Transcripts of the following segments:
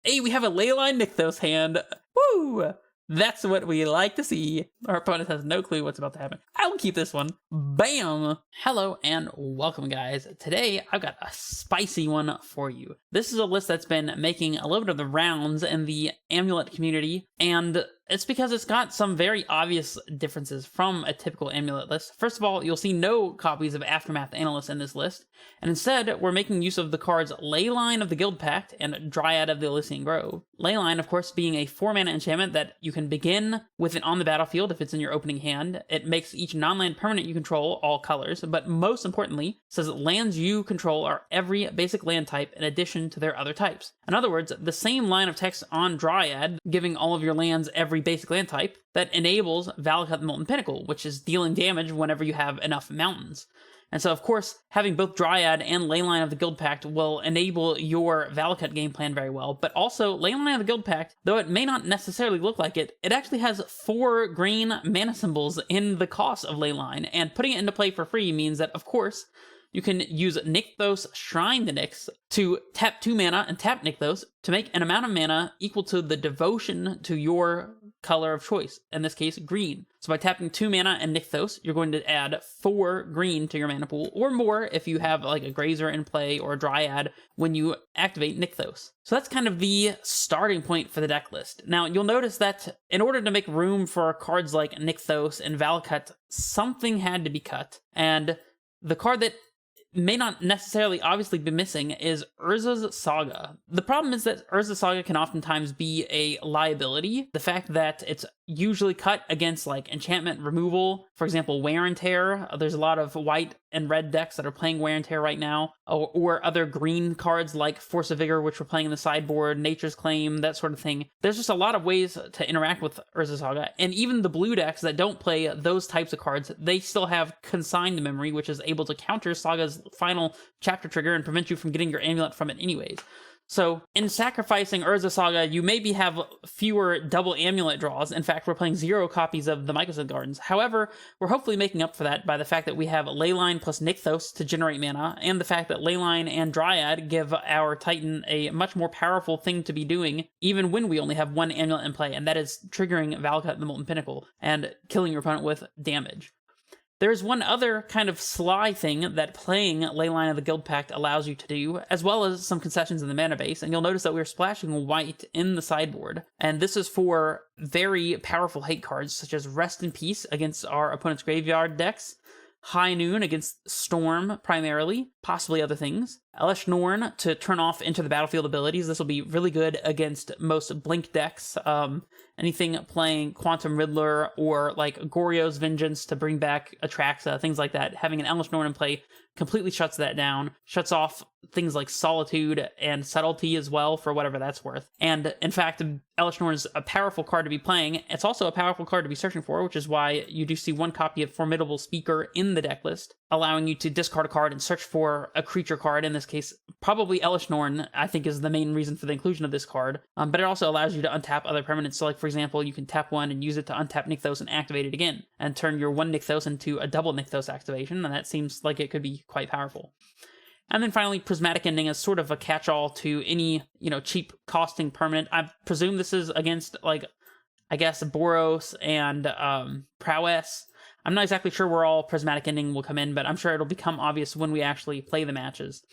Hey, we have a Leyline Nykthos hand. Woo! That's what we like to see. Our opponent has no clue what's about to happen. I will keep this one. Bam! Hello and welcome, guys. Today, I've got a spicy one for you. This is a list that's been making a little bit of the rounds in the Amulet community, and it's because it's got some very obvious differences from a typical Amulet list. First of all, you'll see no copies of Aftermath Analyst in this list, and instead, we're making use of the cards Leyline of the Guild Pact and Dryad of the Elysian Grove. Leyline, of course, being a 4-mana enchantment that you can begin with it on the battlefield if it's in your opening hand. It makes each non-land permanent you control all colors, but most importantly, says that lands you control are every basic land type in addition to their other types. In other words, the same line of text on Dryad, giving all of your lands every basic land type, that enables Valakut the Molten Pinnacle, which is dealing damage whenever you have enough mountains. And so, of course, having both Dryad and Leyline of the Guild Pact will enable your Valakut game plan very well, but also Leyline of the Guild Pact, though it may not necessarily look like it, it actually has 4 green mana symbols in the cost of Leyline, and putting it into play for free means that, of course, you can use Nykthos Shrine the Nyx to tap 2 mana and tap Nykthos to make an amount of mana equal to the devotion to your color of choice, in this case, green. So by tapping 2 mana and Nykthos, you're going to add 4 green to your mana pool, or more if you have like a Grazer in play or a Dryad when you activate Nykthos. So that's kind of the starting point for the deck list. Now, you'll notice that in order to make room for cards like Nykthos and Valakut, something had to be cut, and the card that may not necessarily obviously be missing is Urza's Saga. The problem is that Urza's Saga can oftentimes be a liability. The fact that it's usually cut against like enchantment removal, for example, Wear and Tear. There's a lot of white and red decks that are playing Wear and Tear right now, or other green cards like Force of Vigor, which we're playing in the sideboard, Nature's Claim, that sort of thing. There's just a lot of ways to interact with Urza's Saga, and even the blue decks that don't play those types of cards, they still have Consigned Memory, which is able to counter Saga's final chapter trigger and prevent you from getting your amulet from it anyways. So, in sacrificing Urza's Saga, you maybe have fewer double amulet draws. In fact, we're playing 0 copies of the Mycosynth Gardens. However, we're hopefully making up for that by the fact that we have Leyline plus Nykthos to generate mana, and the fact that Leyline and Dryad give our Titan a much more powerful thing to be doing, even when we only have 1 amulet in play, and that is triggering Valakut the Molten Pinnacle and killing your opponent with damage. There's one other kind of sly thing that playing Leyline of the Guild Pact allows you to do, as well as some concessions in the mana base, and you'll notice that we're splashing white in the sideboard, and this is for very powerful hate cards, such as Rest in Peace against our opponent's graveyard decks, High Noon against Storm, primarily, possibly other things, Elesh Norn to turn off into the battlefield abilities. This will be really good against most Blink decks, anything playing Quantum Riddler or like Goryo's Vengeance to bring back Atraxa, things like that. Having an Elesh Norn in play completely shuts that down, shuts off things like Solitude and Subtlety as well, for whatever that's worth. And in fact, Elesh Norn is a powerful card to be playing. It's also a powerful card to be searching for, which is why you do see 1 copy of Formidable Speaker in the deck list, allowing you to discard a card and search for a creature card. In this case, probably Elesh Norn, I think, is the main reason for the inclusion of this card. But it also allows you to untap other permanents. So like, for example, you can tap 1 and use it to untap Nykthos and activate it again, and turn your 1 Nykthos into a double Nykthos activation, and that seems like it could be quite powerful. And then finally, Prismatic Ending is sort of a catch-all to any, cheap costing permanent. I presume this is against, like, I guess, Boros and Prowess. I'm not exactly sure where all Prismatic Ending will come in, but I'm sure it'll become obvious when we actually play the matches.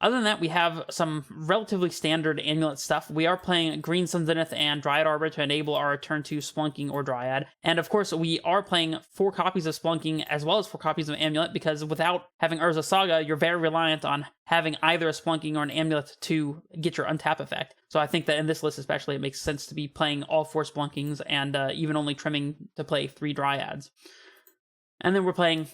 Other than that, we have some relatively standard Amulet stuff. We are playing Green Sun Zenith and Dryad Arbor to enable our turn 2 Splunking or Dryad. And of course, we are playing 4 copies of Splunking as well as 4 copies of Amulet, because without having Urza's Saga, you're very reliant on having either a Splunking or an Amulet to get your untap effect. So I think that in this list especially, it makes sense to be playing all 4 Splunkings and even only trimming to play 3 Dryads. And then we're playing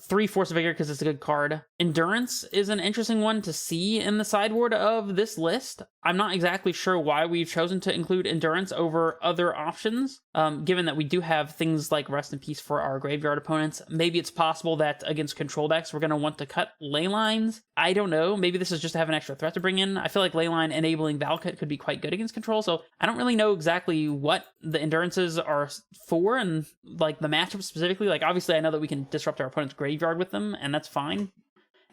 3 Force of Vigor because it's a good card. Endurance is an interesting one to see in the sideboard of this list. I'm not exactly sure why we've chosen to include Endurance over other options, given that we do have things like Rest in Peace for our graveyard opponents. Maybe it's possible that against control decks, we're going to want to cut Leylines. I don't know. Maybe this is just to have an extra threat to bring in. I feel like Leyline enabling Valakut could be quite good against control, so I don't really know exactly what the Endurances are for and like the matchup specifically. Like, obviously I know that we can disrupt our opponent's graveyard with them, and that's fine.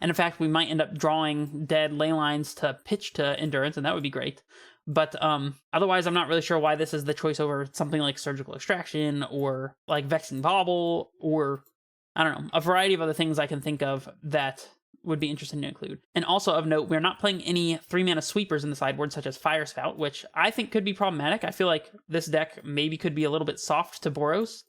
And in fact, we might end up drawing dead Leylines to pitch to Endurance, and that would be great. But otherwise, I'm not really sure why this is the choice over something like Surgical Extraction or like Vexing Bauble or, I don't know, a variety of other things I can think of that would be interesting to include. And also of note, we're not playing any 3-mana sweepers in the sideboard, such as Fire Spout, which I think could be problematic. I feel like this deck maybe could be a little bit soft to Boros,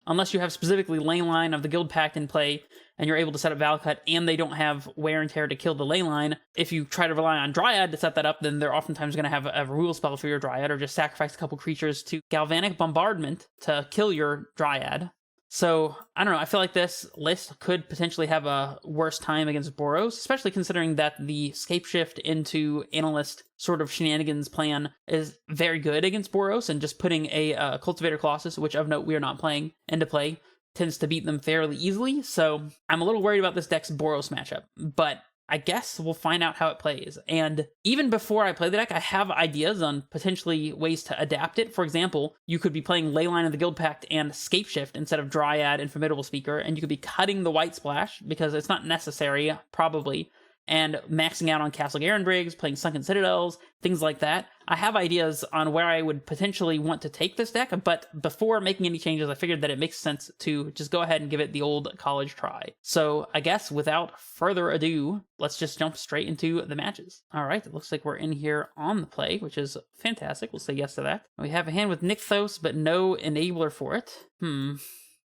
unless you have specifically Leyline of the Guild Pact in play, and you're able to set up Valakut, and they don't have Wear and Tear to kill the Leyline. If you try to rely on Dryad to set that up, then they're oftentimes going to have a rule spell for your Dryad, or just sacrifice a couple creatures to Galvanic Bombardment to kill your Dryad. So, I don't know, I feel like this list could potentially have a worse time against Boros, especially considering that the Scapeshift into Analyst sort of shenanigans plan is very good against Boros, and just putting a Cultivator Colossus, which of note we are not playing, into play, tends to beat them fairly easily. So, I'm a little worried about this deck's Boros matchup, but I guess we'll find out how it plays. And even before I play the deck, I have ideas on potentially ways to adapt it. For example, you could be playing Leyline of the Guild Pact and Scapeshift instead of Dryad and Formidable Speaker, and you could be cutting the White Splash, because it's not necessary, probably, and maxing out on Castle Garenbriggs, playing Sunken Citadels, things like that. I have ideas on where I would potentially want to take this deck, but before making any changes, I figured that it makes sense to just go ahead and give it the old college try. So I guess without further ado, let's just jump straight into the matches. All right, it looks like we're in here on the play, which is fantastic. We'll say yes to that. We have a hand with Nykthos, but no enabler for it.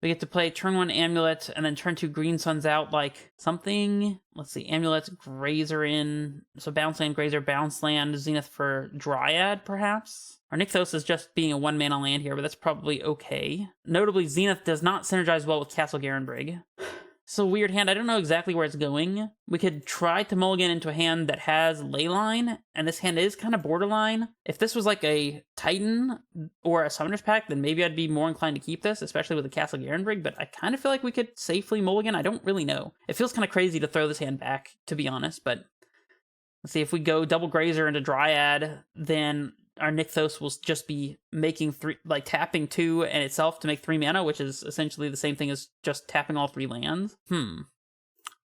We get to play turn 1 Amulet, and then turn 2 Green Sun's out like something. Let's see, Amulet, Grazer in. So Bounce Land, Grazer, Bounce Land, Zenith for Dryad, perhaps? Our Nykthos is just being a 1-mana land here, but that's probably okay. Notably, Zenith does not synergize well with Castle Garenbrig. So weird hand, I don't know exactly where it's going. We could try to mulligan into a hand that has Leyline, and this hand is kind of borderline. If this was like a Titan or a Summoner's Pact, then maybe I'd be more inclined to keep this, especially with the Castle Garenbrig, but I kind of feel like we could safely mulligan. I don't really know. It feels kind of crazy to throw this hand back, to be honest, but let's see, if we go double Grazer into Dryad, then our Nykthos will just be making tapping 2 and itself to make 3 mana, which is essentially the same thing as just tapping all 3 lands.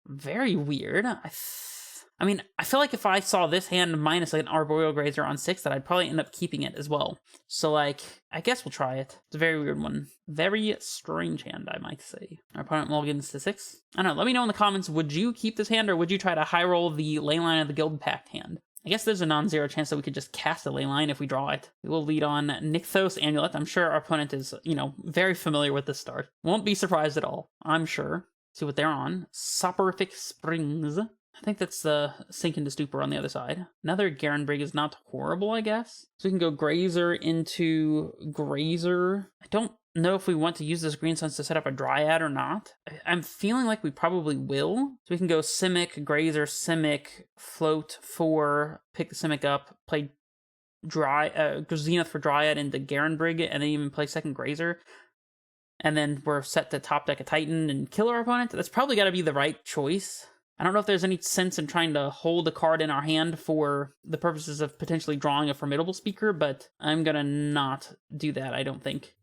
Very weird. I mean, I feel like if I saw this hand minus like an Arboreal Grazer on 6, that I'd probably end up keeping it as well. So, like, I guess we'll try it. It's a very weird one. Very strange hand, I might say. Our opponent mulligans to 6. I don't know, let me know in the comments, would you keep this hand, or would you try to high roll the Leyline of the Guild Pact hand? I guess there's a non-zero chance that we could just cast a Leyline if we draw it. We will lead on Nykthos Amulet. I'm sure our opponent is, very familiar with this start. Won't be surprised at all, I'm sure. See what they're on. Soporific Springs. I think that's the Sink into Stupor on the other side. Another Garenbrig is not horrible, I guess. So we can go Grazer into Grazer. I don't know if we want to use this Green Suns to set up a Dryad or not. I'm feeling like we probably will. So we can go Simic, Grazer, Simic, float 4, pick the Simic up, play Zenith for Dryad into Garenbrig, and then even play second Grazer. And then we're set to top deck a Titan and kill our opponent. That's probably got to be the right choice. I don't know if there's any sense in trying to hold a card in our hand for the purposes of potentially drawing a Formidable Speaker, but I'm going to not do that, I don't think.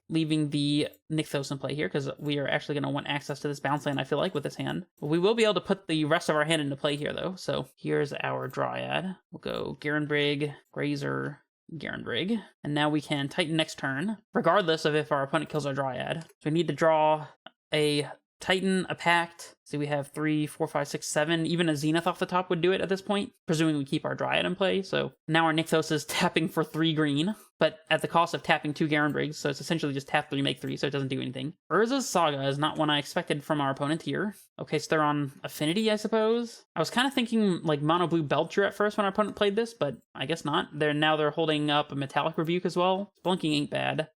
Leaving the Nykthos in play here, because we are actually going to want access to this bounce land, I feel like, with this hand. We will be able to put the rest of our hand into play here, though. So here's our Dryad. We'll go Garenbrig, Grazer, Garenbrig. And now we can Titan next turn, regardless of if our opponent kills our Dryad. So we need to draw a Titan, a Pact. See, we have 3, 4, 5, 6, 7. Even a Zenith off the top would do it at this point, presuming we keep our Dryad in play. So now our Nykthos is tapping for 3 green, but at the cost of tapping 2 Garenbrigs, so it's essentially just tap 3, make 3, so it doesn't do anything. Urza's Saga is not one I expected from our opponent here. Okay, so they're on Affinity, I suppose. I was kind of thinking like Mono Blue Belcher at first when our opponent played this, but I guess not. They're holding up a Metallic Rebuke as well. Splunking ain't bad.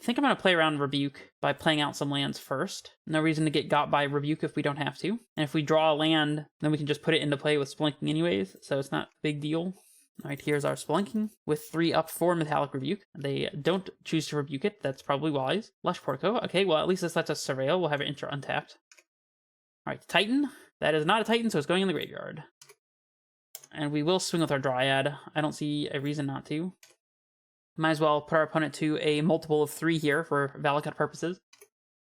I think I'm going to play around Rebuke by playing out some lands first. No reason to get got by Rebuke if we don't have to. And if we draw a land, then we can just put it into play with Splunking anyways, so it's not a big deal. All right, here's our Splunking with 3 up for Metallic Rebuke. They don't choose to rebuke it. That's probably wise. Lush Portico. Okay, well, at least this lets us Surveil. We'll have it enter untapped. All right, Titan. That is not a Titan, so it's going in the graveyard. And we will swing with our Dryad. I don't see a reason not to. Might as well put our opponent to a multiple of 3 here for Valakut purposes.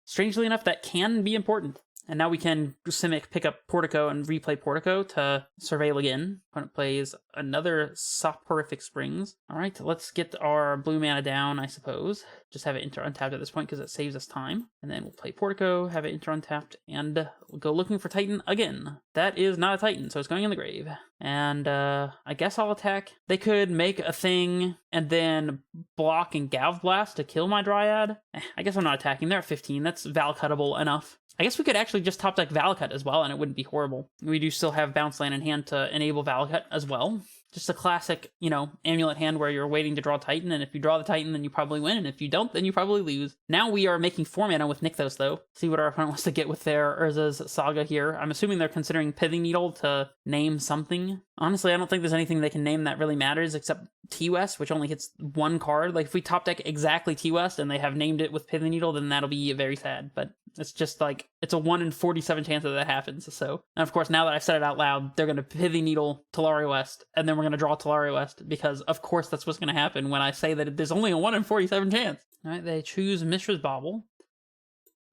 Strangely enough, that can be important. And now we can Simic pick up Portico and replay Portico to surveil again. Opponent plays another Soporific Springs. All right, let's get our blue mana down, I suppose. Just have it enter untapped at this point because it saves us time. And then we'll play Portico, have it enter untapped, and we'll go looking for Titan again. That is not a Titan, so it's going in the grave. And I guess I'll attack. They could make a thing and then block and Gav Blast to kill my Dryad. I guess I'm not attacking. They're at 15. That's Valcuttable enough. I guess we could actually just top deck Valakut as well, and it wouldn't be horrible. We do still have bounce land in hand to enable Valakut as well. Just a classic, Amulet hand where you're waiting to draw Titan, and if you draw the Titan, then you probably win, and if you don't, then you probably lose. Now we are making 4 mana with Nykthos, though. See what our opponent wants to get with their Urza's Saga here. I'm assuming they're considering Pithing Needle to name something. Honestly, I don't think there's anything they can name that really matters except T-West, which only hits 1 card. Like, if we top deck exactly T-West and they have named it with Pithing Needle, then that'll be very sad. But it's just like, it's a 1 in 47 chance that happens. So, and of course, now that I've said it out loud, they're going to Pithing Needle Talari West, and then we're going to draw Talari West, because of course that's what's going to happen when I say that there's only a 1 in 47 chance. All right, they choose Mishra's Bauble,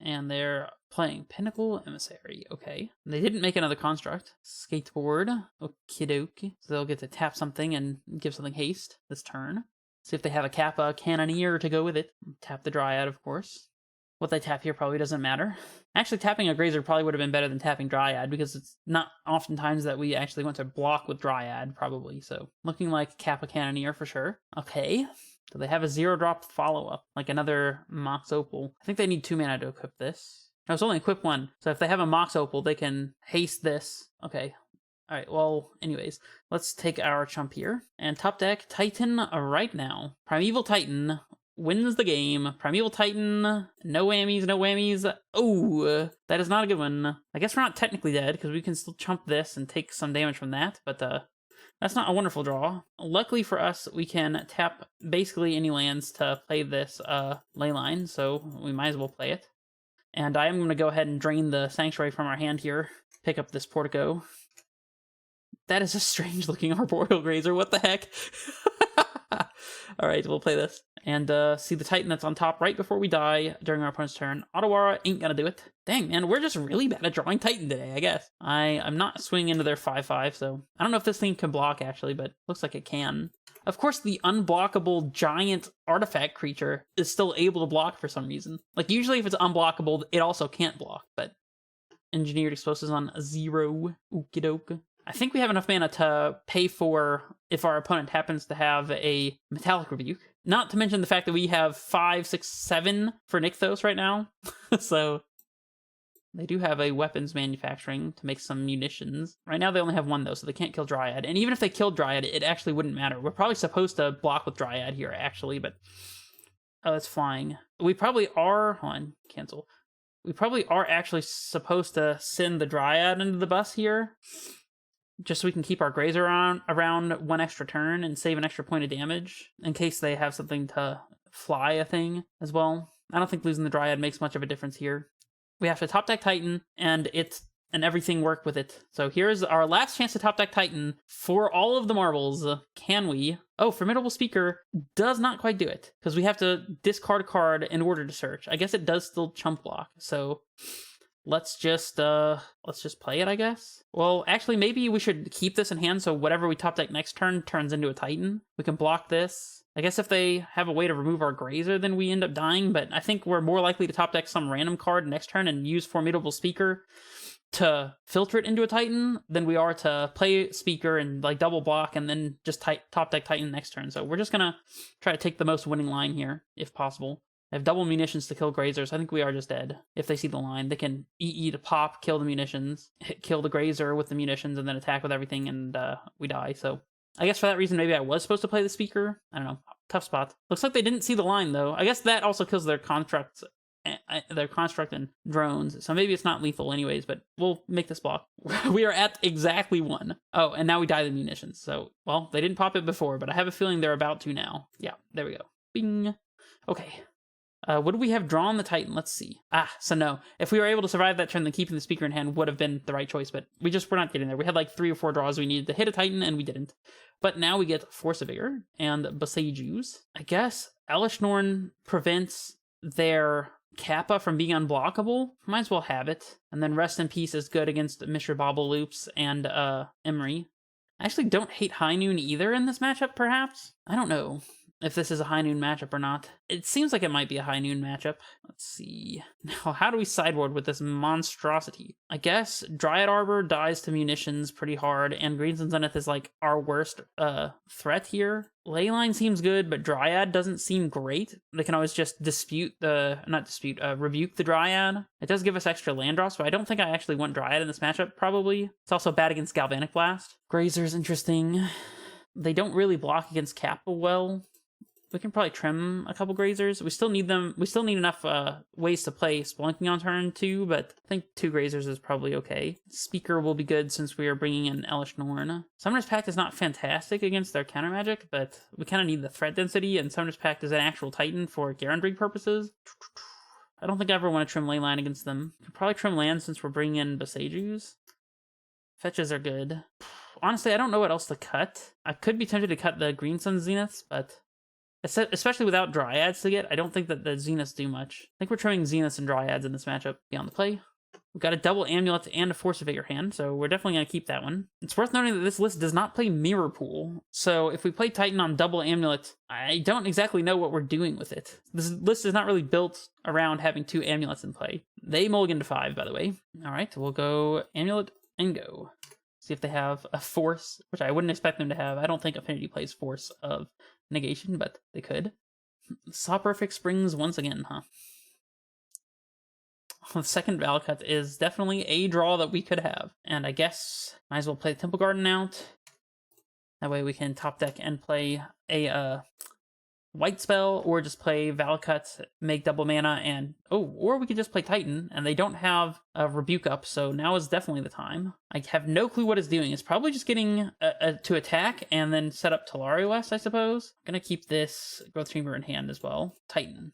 and they're playing Pinnacle Emissary. Okay. They didn't make another construct. Skateboard. Okie dokie. So they'll get to tap something and give something haste this turn. See if they have a Kappa Cannoneer to go with it. Tap the Dryad, of course. What they tap here probably doesn't matter. Actually, tapping a Grazer probably would have been better than tapping Dryad, because it's not oftentimes that we actually want to block with Dryad, probably. So, looking like Kappa Cannoneer for sure. Okay. Do they have a 0-drop follow-up, like another Mox Opal? I think they need 2 mana to equip this. No, it's only equip 1. So if they have a Mox Opal, they can haste this. Okay. Alright, well, anyways, let's take our chump here. And top deck Titan right now. Primeval Titan wins the game. Primeval Titan, no whammies, no whammies. Oh, that is not a good one. I guess we're not technically dead, because we can still chump this and take some damage from that, but that's not a wonderful draw. Luckily for us, we can tap basically any lands to play this Leyline, so we might as well play it. And I am going to go ahead and drain the Sanctuary from our hand here. Pick up this Portico. That is a strange looking Arboreal Grazer. What the heck? Alright, we'll play this. And see the Titan that's on top right before we die during our opponent's turn. Otawara ain't gonna do it. Dang, man, we're just really bad at drawing Titan today, I guess. I'm not swinging into their 5/5, so I don't know if this thing can block, actually, but looks like it can. Of course, the unblockable giant artifact creature is still able to block for some reason. Like, usually if it's unblockable, it also can't block, but Engineered Explosives on 0. Okie doke. I think we have enough mana to pay for if our opponent happens to have a Metallic Rebuke. Not to mention the fact that we have 5, 6, 7 for Nykthos right now. So they do have a weapons manufacturing to make some munitions. Right now they only have 1 though, so they can't kill Dryad. And even if they killed Dryad, it actually wouldn't matter. We're probably supposed to block with Dryad here, actually, but... Oh, it's flying. We probably are... Hold on, cancel. We probably are actually supposed to send the Dryad into the bus here, just so we can keep our Grazer around 1 extra turn and save an extra point of damage, in case they have something to fly a thing as well. I don't think losing the Dryad makes much of a difference here. We have to top deck Titan, and everything work with it. So here's our last chance to top deck Titan for all of the marbles. Can we? Oh, Formidable Speaker does not quite do it, because we have to discard a card in order to search. I guess it does still chump block, so let's just play it, I guess. Well, actually, maybe we should keep this in hand, so whatever we top deck next turn turns into a Titan. We can block this. I guess if they have a way to remove our Grazer, then we end up dying, but I think we're more likely to top deck some random card next turn and use Formidable Speaker to filter it into a Titan than we are to play Speaker and like double block and then just top deck Titan next turn. So we're just gonna try to take the most winning line here, if possible. I have double munitions to kill Grazers. I think we are just dead. If they see the line, they can EE to pop, kill the munitions, kill the Grazer with the munitions, and then attack with everything, and we die. So I guess for that reason, maybe I was supposed to play the Speaker. I don't know. Tough spot. Looks like they didn't see the line, though. I guess that also kills their construct and drones, so maybe it's not lethal anyways, but we'll make this block. We are at exactly 1. Oh, and now we die the munitions, so, well, they didn't pop it before, but I have a feeling they're about to now. Yeah, there we go. Bing. Okay. Would we have drawn the Titan? Let's see. So no. If we were able to survive that turn, then keeping the Speaker in hand would have been the right choice, but we're not getting there. We had like 3 or 4 draws we needed to hit a Titan, and we didn't. But now we get Force of Vigor and Besage Use. I guess Elishnorn prevents their Kappa from being unblockable, might as well have it. And then Rest in Peace is good against Mr. Bobble Loops and Emery. I actually don't hate High Noon either in this matchup, perhaps? I don't know if this is a High Noon matchup or not. It seems like it might be a High Noon matchup. Let's see. Now, how do we sideboard with this monstrosity? I guess Dryad Arbor dies to munitions pretty hard, and Green Sun Zenith is like our worst threat here. Leyline seems good, but Dryad doesn't seem great. They can always just rebuke the Dryad. It does give us extra land draw, so I don't think I actually want Dryad in this matchup, probably. It's also bad against Galvanic Blast. Grazer's interesting. They don't really block against Kappa well. We can probably trim a couple Grazers. We still need them. We still need enough ways to play Spelunking on turn 2, but I think 2 Grazers is probably okay. Speaker will be good since we are bringing in Elish Norn. Summoner's Pact is not fantastic against their counter magic, but we kind of need the threat density, and Summoner's Pact is an actual Titan for Garandrig purposes. I don't think I ever want to trim Leyline against them. Could probably trim land since we're bringing in Besejus. Fetches are good. Honestly, I don't know what else to cut. I could be tempted to cut the Green Sun Zeniths, but especially without Dryads to get, I don't think that the Zeniths do much. I think we're trimming Zeniths and Dryads in this matchup. Beyond the play. We've got a double Amulet and a Force of Vigor hand, so we're definitely going to keep that one. It's worth noting that this list does not play Mirror Pool, so if we play Titan on double Amulet, I don't exactly know what we're doing with it. This list is not really built around having 2 Amulets in play. They mulligan to 5, by the way. Alright, we'll go Amulet and go. See if they have a Force, which I wouldn't expect them to have. I don't think Affinity plays Force of Negation, but they could. Soporific Springs once again, huh? The second Valakut is definitely a draw that we could have. And I guess might as well play Temple Garden out. That way we can top deck and play a white spell, or just play Valakut, make double mana, and or we could just play Titan, and they don't have a Rebuke up, so now is definitely the time. I have no clue what it's doing. It's probably just getting to attack and then set up Tolaria West, I suppose. I'm gonna keep this Growth Chamber in hand as well. Titan.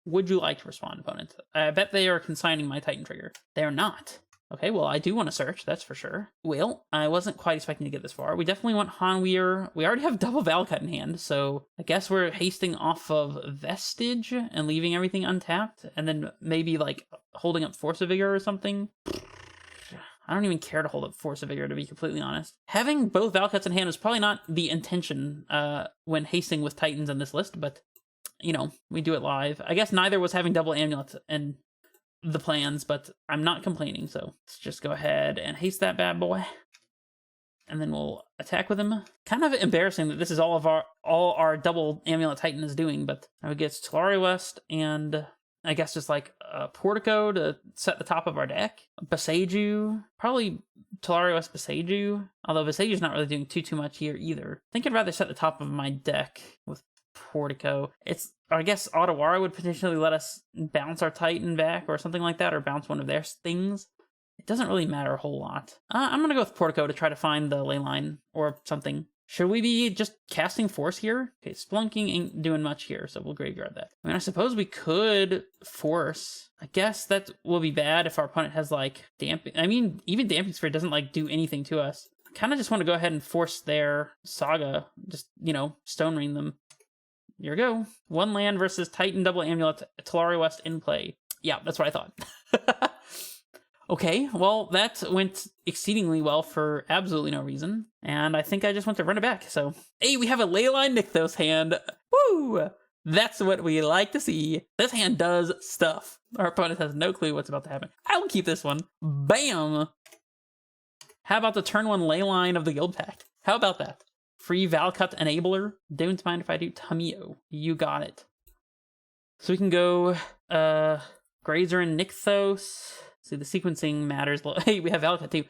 Would you like to respond, opponent? I bet they are consigning my Titan trigger. They are not. Okay, well, I do want to search, that's for sure. Well, I wasn't quite expecting to get this far. We definitely want Hanweir. We already have double Valakut in hand, so I guess we're hasting off of Vestige and leaving everything untapped, and then maybe, like, holding up Force of Vigor or something. I don't even care to hold up Force of Vigor, to be completely honest. Having both Valakuts in hand is probably not the intention when hasting with Titans in this list, but, you know, we do it live. I guess neither was having double Amulets and the plans, but I'm not complaining, so let's just go ahead and haste that bad boy. And then we'll attack with him. Kind of embarrassing that this is all our double Amulet Titan is doing, but I would get Tolaria West and I guess just like a Portico to set the top of our deck. Beseju, probably Tolaria West Beseju, although Beseju's not really doing too much here either. I think I'd rather set the top of my deck with Portico. I guess Otawara would potentially let us bounce our Titan back or something like that, or bounce one of their things. It doesn't really matter a whole lot. I'm gonna go with Portico to try to find the Leyline or something. Should we be just casting Force here? Okay, Spelunking ain't doing much here, so we'll graveyard that. I mean, I suppose we could Force. I guess that will be bad if our opponent has, like, Damping. I mean, even Damping Sphere doesn't, like, do anything to us. I kind of just want to go ahead and force their Saga. Just, you know, Stone Rain them. Here we go. 1 land versus Titan double Amulet, Tolaria West in play. Yeah, that's what I thought. Okay, well, that went exceedingly well for absolutely no reason, and I think I just want to run it back, so... Hey, we have a Leyline Nykthos hand! Woo! That's what we like to see. This hand does stuff. Our opponent has no clue what's about to happen. I will keep this one. Bam! How about the turn 1 Leyline of the Guild Pact? How about that? Free Valakut Enabler. Don't mind if I do Tamio. You got it. So we can go, Grazer and Nykthos. See, the sequencing matters. Hey, we have Valakut too.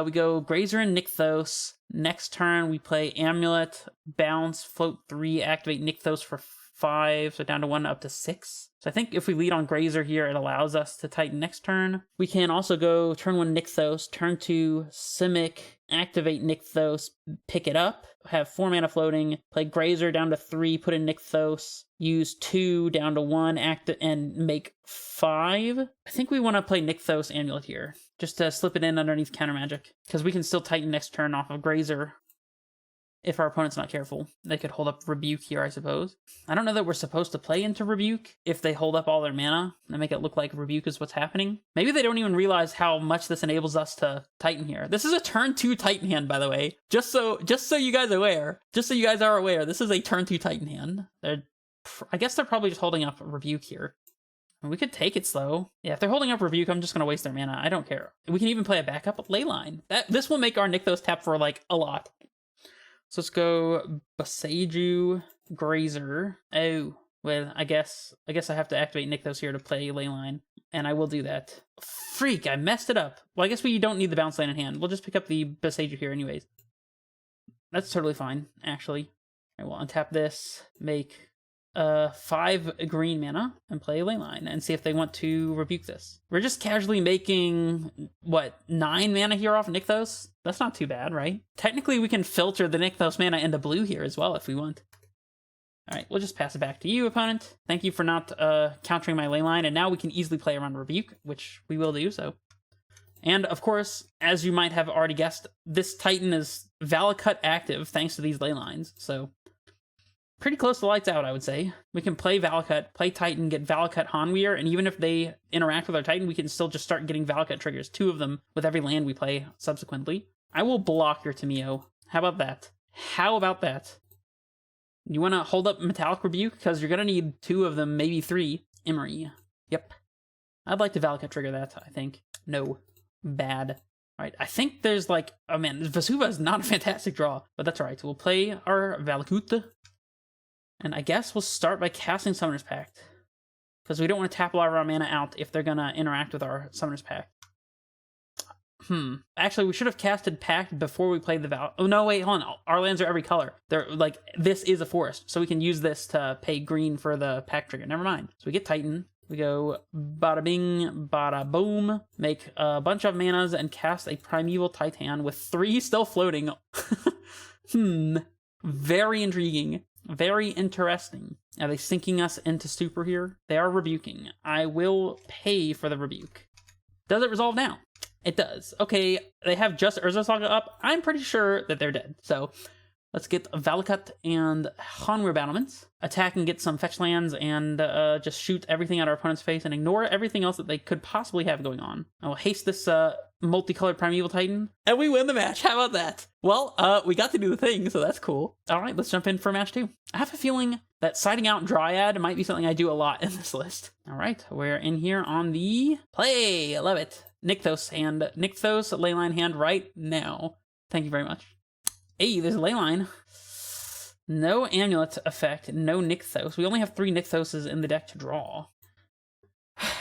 We go Grazer and Nykthos. Next turn, we play Amulet, bounce, float 3, activate Nykthos for 5, so down to 1, up to 6. So I think if we lead on Grazer here, it allows us to Titan next turn. We can also go turn 1 Nykthos, turn 2 Simic, activate Nykthos, pick it up, have 4 mana floating, play Grazer down to 3, put in Nykthos, use 2 down to 1, and make 5. I think we want to play Nykthos Amulet here, just to slip it in underneath counter magic, because we can still Titan next turn off of Grazer. if our opponent's not careful. They could hold up Rebuke here, I suppose. I don't know that we're supposed to play into Rebuke if they hold up all their mana and make it look like Rebuke is what's happening. Maybe they don't even realize how much this enables us to Titan here. This is a turn 2 Titan hand, by the way. Just so you guys are aware. Just so you guys are aware, this is a turn 2 Titan hand. I guess they're probably just holding up Rebuke here. We could take it slow. Yeah, if they're holding up Rebuke, I'm just going to waste their mana. I don't care. We can even play a backup Leyline. This will make our Nykthos tap for, like, a lot. So let's go Boseiju, Grazer. Oh, well, I guess I have to activate Nykthos here to play Leyline, and I will do that. Freak, I messed it up. Well, I guess we don't need the bounce land in hand. We'll just pick up the Boseiju here anyways. That's totally fine, actually. I will untap this, make 5 green mana and play Leyline and see if they want to Rebuke this. We're just casually making, what, 9 mana here off Nykthos? That's not too bad, right? Technically, we can filter the Nykthos mana into blue here as well if we want. Alright, we'll just pass it back to you, opponent. Thank you for not countering my Leyline, and now we can easily play around Rebuke, which we will do, so. And, of course, as you might have already guessed, this Titan is Valakut active thanks to these Leylines, so pretty close to lights out, I would say. We can play Valakut, play Titan, get Valakut Hanweir, and even if they interact with our Titan, we can still just start getting Valakut triggers, 2 of them with every land we play subsequently. I will block your Tameo. How about that? How about that? You want to hold up Metallic Rebuke? Because you're going to need 2 of them, maybe 3. Emery. Yep. I'd like to Valakut trigger that, I think. No. Bad. Alright, I think there's like... Oh man, Vesuva is not a fantastic draw, but that's alright. We'll play our Valakut. And I guess we'll start by casting Summoner's Pact. Because we don't want to tap a lot of our mana out if they're going to interact with our Summoner's Pact. Actually, we should have casted Pact before we played the Val... Oh, no, wait, hold on. Our lands are every color. They're, like, this is a forest. So we can use this to pay green for the Pact trigger. Never mind. So we get Titan. We go bada bing, bada boom. Make a bunch of manas and cast a Primeval Titan with 3 still floating. Very intriguing. Very interesting. Are they sinking us into stupor here? They are rebuking. I will pay for the rebuke. Does it resolve now? It does. Okay, they have just Urza Saga up. I'm pretty sure that they're dead. So let's get Valakut and Hanweir battlements. Attack and get some fetch lands and just shoot everything at our opponent's face and ignore everything else that they could possibly have going on. I will haste this multicolored Primeval Titan, and we win the match. How about that? Well, we got to do the thing, so that's cool. All right, let's jump in for match 2. I have a feeling that siding out Dryad might be something I do a lot in this list. All right, we're in here on the play. I love it. Nykthos hand. Nykthos Leyline hand right now. Thank you very much. Hey, there's a Leyline. No Amulet effect, no Nykthos. We only have 3 Nykthoses in the deck to draw.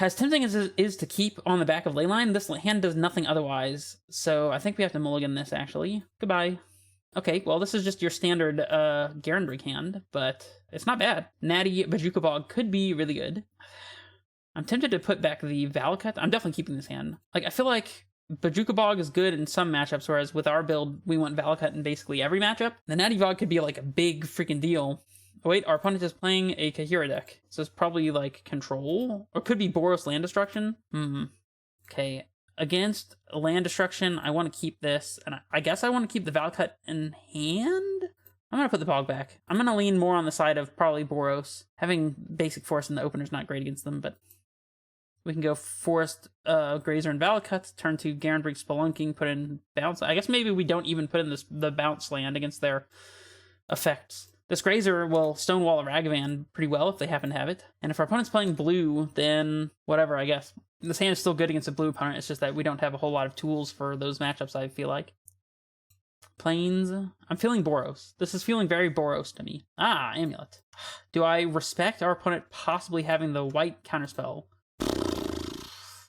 As tempting as it is to keep on the back of Leyline, this hand does nothing otherwise. So I think we have to mulligan this, actually. Goodbye. Okay, well, this is just your standard Garenbrig hand, but it's not bad. Natty Bajuka Bog could be really good. I'm tempted to put back the Valakut. I'm definitely keeping this hand. Like, I feel like Bajuka Bog is good in some matchups, whereas with our build, we want Valakut in basically every matchup. The Natty Bog could be like a big freaking deal. Oh, wait, our opponent is playing a Kahira deck, so it's probably like Control, or could be Boros Land Destruction. Okay, against Land Destruction, I want to keep this, and I guess I want to keep the Valakut in hand? I'm going to put the Bog back. I'm going to lean more on the side of probably Boros. Having basic Forest in the opener is not great against them, but we can go Forest, Grazer, and Valakut, turn to Garenbrig Spelunking, put in Bounce. I guess maybe we don't even put in the Bounce land against their effects. This Grazer will Stonewall a Ragavan pretty well if they happen to have it. And if our opponent's playing blue, then whatever, I guess. This hand is still good against a blue opponent, it's just that we don't have a whole lot of tools for those matchups, I feel like. Plains. I'm feeling Boros. This is feeling very Boros to me. Ah, Amulet. Do I respect our opponent possibly having the white counterspell?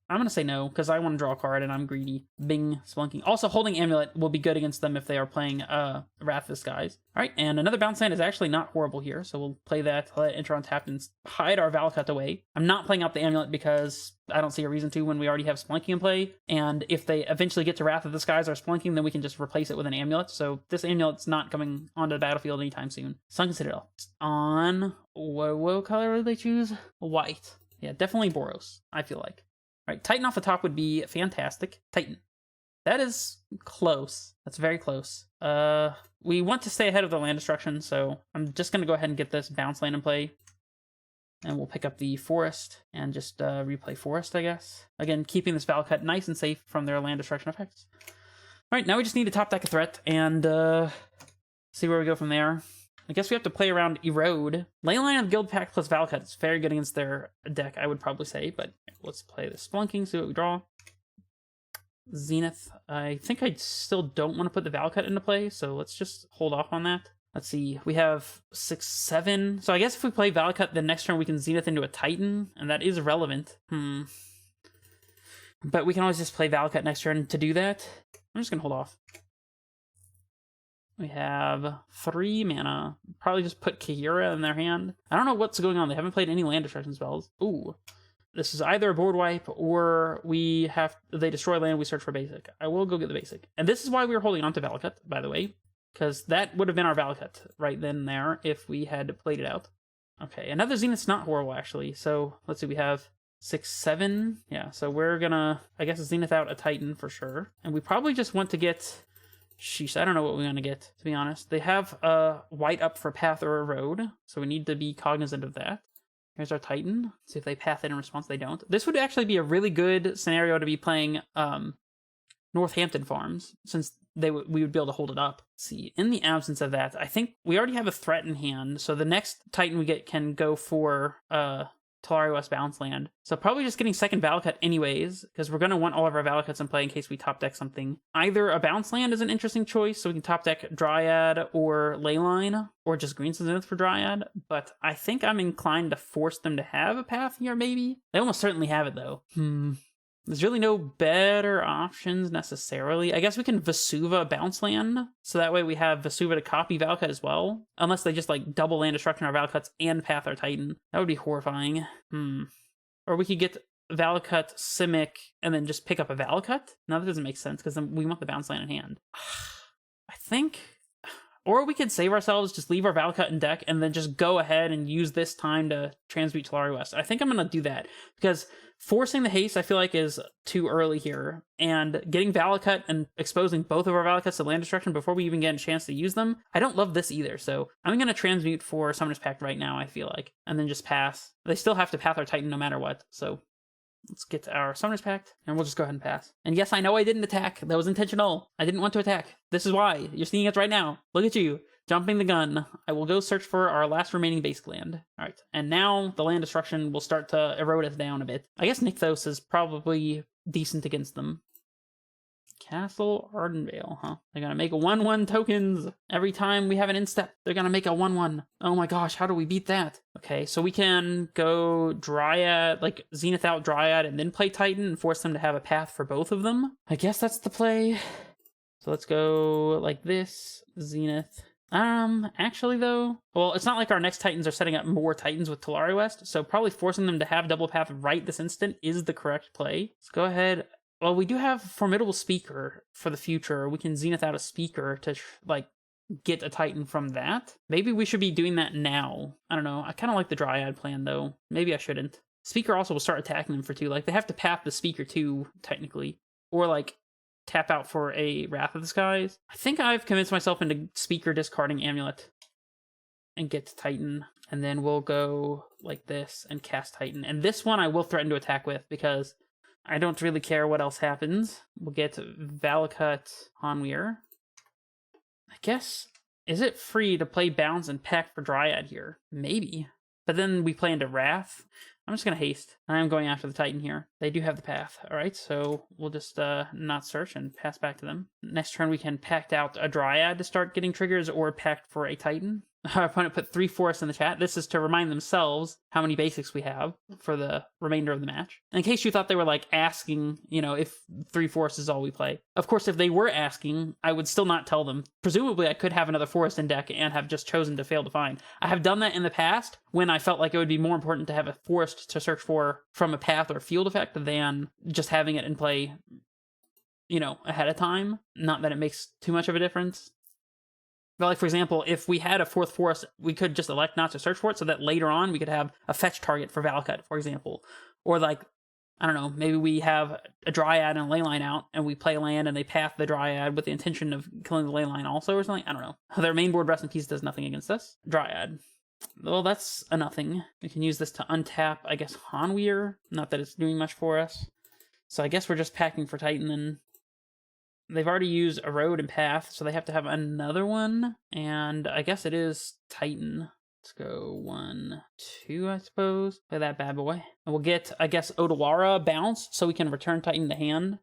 I'm going to say no, because I want to draw a card, and I'm greedy. Bing, Spelunking. Also, holding Amulet will be good against them if they are playing Wrath of the Skies. Alright, and another bounce land is actually not horrible here, so we'll play that, let it enter untapped, and hide our Valakut away. I'm not playing up the Amulet because I don't see a reason to when we already have Spelunking in play, and if they eventually get to Wrath of the Skies or Spelunking, then we can just replace it with an Amulet, so this Amulet's not coming onto the battlefield anytime soon. Sunken Citadel. On... what color did they choose? White. Yeah, definitely Boros, I feel like. All right, Titan off the top would be fantastic. Titan. That is close. That's very close. We want to stay ahead of the land destruction, so I'm just going to go ahead and get this bounce land in play. And we'll pick up the forest and just replay forest, I guess. Again, keeping this Valakut nice and safe from their land destruction effects. All right, now we just need to top deck a threat and see where we go from there. I guess we have to play around Erode. Leyline of Guild Pact plus Valakut is very good against their deck, I would probably say, but let's play the Splunking, see what we draw. Zenith. I think I still don't want to put the Valakut into play, so let's just hold off on that. Let's see, we have 6, 7. So I guess if we play Valakut, the next turn we can Zenith into a Titan, and that is relevant. But we can always just play Valakut next turn to do that. I'm just going to hold off. We have 3 mana. Probably just put Kahira in their hand. I don't know what's going on. They haven't played any land destruction spells. Ooh. This is either a board wipe or they destroy land, we search for basic. I will go get the basic. And this is why we were holding on to Valakut, by the way. Because that would have been our Valakut right then and there if we had played it out. Okay, another Zenith's not horrible, actually. So, let's see, we have 6, 7. Yeah, so we're gonna, I guess, Zenith out a Titan for sure. And we probably just want to get... Sheesh, I don't know what we're gonna get, to be honest. They have white up for path or erode, so we need to be cognizant of that. Here's our Titan. See if they path it in response. They don't. This would actually be a really good scenario to be playing Northampton Farms, since we would be able to hold it up. Let's see, in the absence of that, I think we already have a threat in hand, so the next Titan we get can go for Talari West bounce land. So probably just getting second Valakut anyways, because we're going to want all of our Valakuts in play in case we top deck something. Either a bounce land is an interesting choice, so we can top deck Dryad or Leyline, or just Green Zenith for Dryad, but I think I'm inclined to force them to have a path here, maybe? They almost certainly have it, though. There's really no better options necessarily. I guess we can Vesuva bounce land, so that way we have Vesuva to copy Valakut as well. Unless they just like double land destruction our Valakuts and path our Titan. That would be horrifying. Or we could get Valakut, Simic, and then just pick up a Valakut? No, that doesn't make sense, because then we want the bounce land in hand. I think... Or we could save ourselves, just leave our Valakut in deck, and then just go ahead and use this time to transmute Talari West. I think I'm going to do that, because forcing the haste, I feel like, is too early here, and getting Valakut and exposing both of our Valakuts to land destruction before we even get a chance to use them, I don't love this either, so I'm going to transmute for Summoner's Pact right now, I feel like, and then just pass. They still have to path our Titan no matter what, so... Let's get our Summoner's Pact, and we'll just go ahead and pass. And yes, I know I didn't attack. That was intentional. I didn't want to attack. This is why. You're seeing it right now. Look at you. Jumping the gun. I will go search for our last remaining basic land. Alright, and now the land destruction will start to erode us down a bit. I guess Nykthos is probably decent against them. Castle Ardenvale, huh? They're gonna make a 1/1 tokens every time we have an instep. They're gonna make a 1/1. Oh my gosh, how do we beat that? Okay, so we can go Dryad, like Zenith out Dryad, and then play Titan and force them to have a path for both of them. I guess that's the play. So let's go like this, Zenith. Actually though, well, it's not like our next Titans are setting up more Titans with Talari West, so probably forcing them to have double path right this instant is the correct play. Let's go ahead. Well, we do have Formidable Speaker for the future. We can Zenith out a Speaker to, like, get a Titan from that. Maybe we should be doing that now. I don't know. I kind of like the Dryad plan, though. Maybe I shouldn't. Speaker also will start attacking them for 2. Like, they have to path the Speaker too, technically. Or, like, tap out for a Wrath of the Skies. I think I've convinced myself into Speaker discarding Amulet and get to Titan. And then we'll go like this and cast Titan. And this one I will threaten to attack with, because... I don't really care what else happens. We'll get Valakut Hanweir. I guess, is it free to play Bounce and Pact for Dryad here? Maybe. But then we play into Wrath. I'm just going to haste. I'm going after the Titan here. They do have the path. Alright, so we'll just not search and pass back to them. Next turn we can Pact out a Dryad to start getting triggers, or Pact for a Titan. Our opponent put 3 forests in the chat. This is to remind themselves how many basics we have for the remainder of the match. In case you thought they were like asking, you know, if 3 forests is all we play. Of course, if they were asking, I would still not tell them. Presumably, I could have another forest in deck and have just chosen to fail to find. I have done that in the past when I felt like it would be more important to have a forest to search for from a path or field effect than just having it in play, you know, ahead of time. Not that it makes too much of a difference. But like, for example, if we had a 4th forest, we could just elect not to search for it so that later on we could have a fetch target for Valakut, for example. Or like, I don't know, maybe we have a Dryad and a Leyline out, and we play land and they path the Dryad with the intention of killing the Leyline also or something. I don't know. Their main board Rest in Peace does nothing against us. Dryad. Well, that's a nothing. We can use this to untap, I guess, Hanweir. Not that it's doing much for us. So I guess we're just packing for Titan, and they've already used Erode and Path, so they have to have another one. And I guess it is Titan. Let's go 1, 2, I suppose. Play that bad boy. And we'll get, I guess, Otawara bounce, so we can return Titan to hand,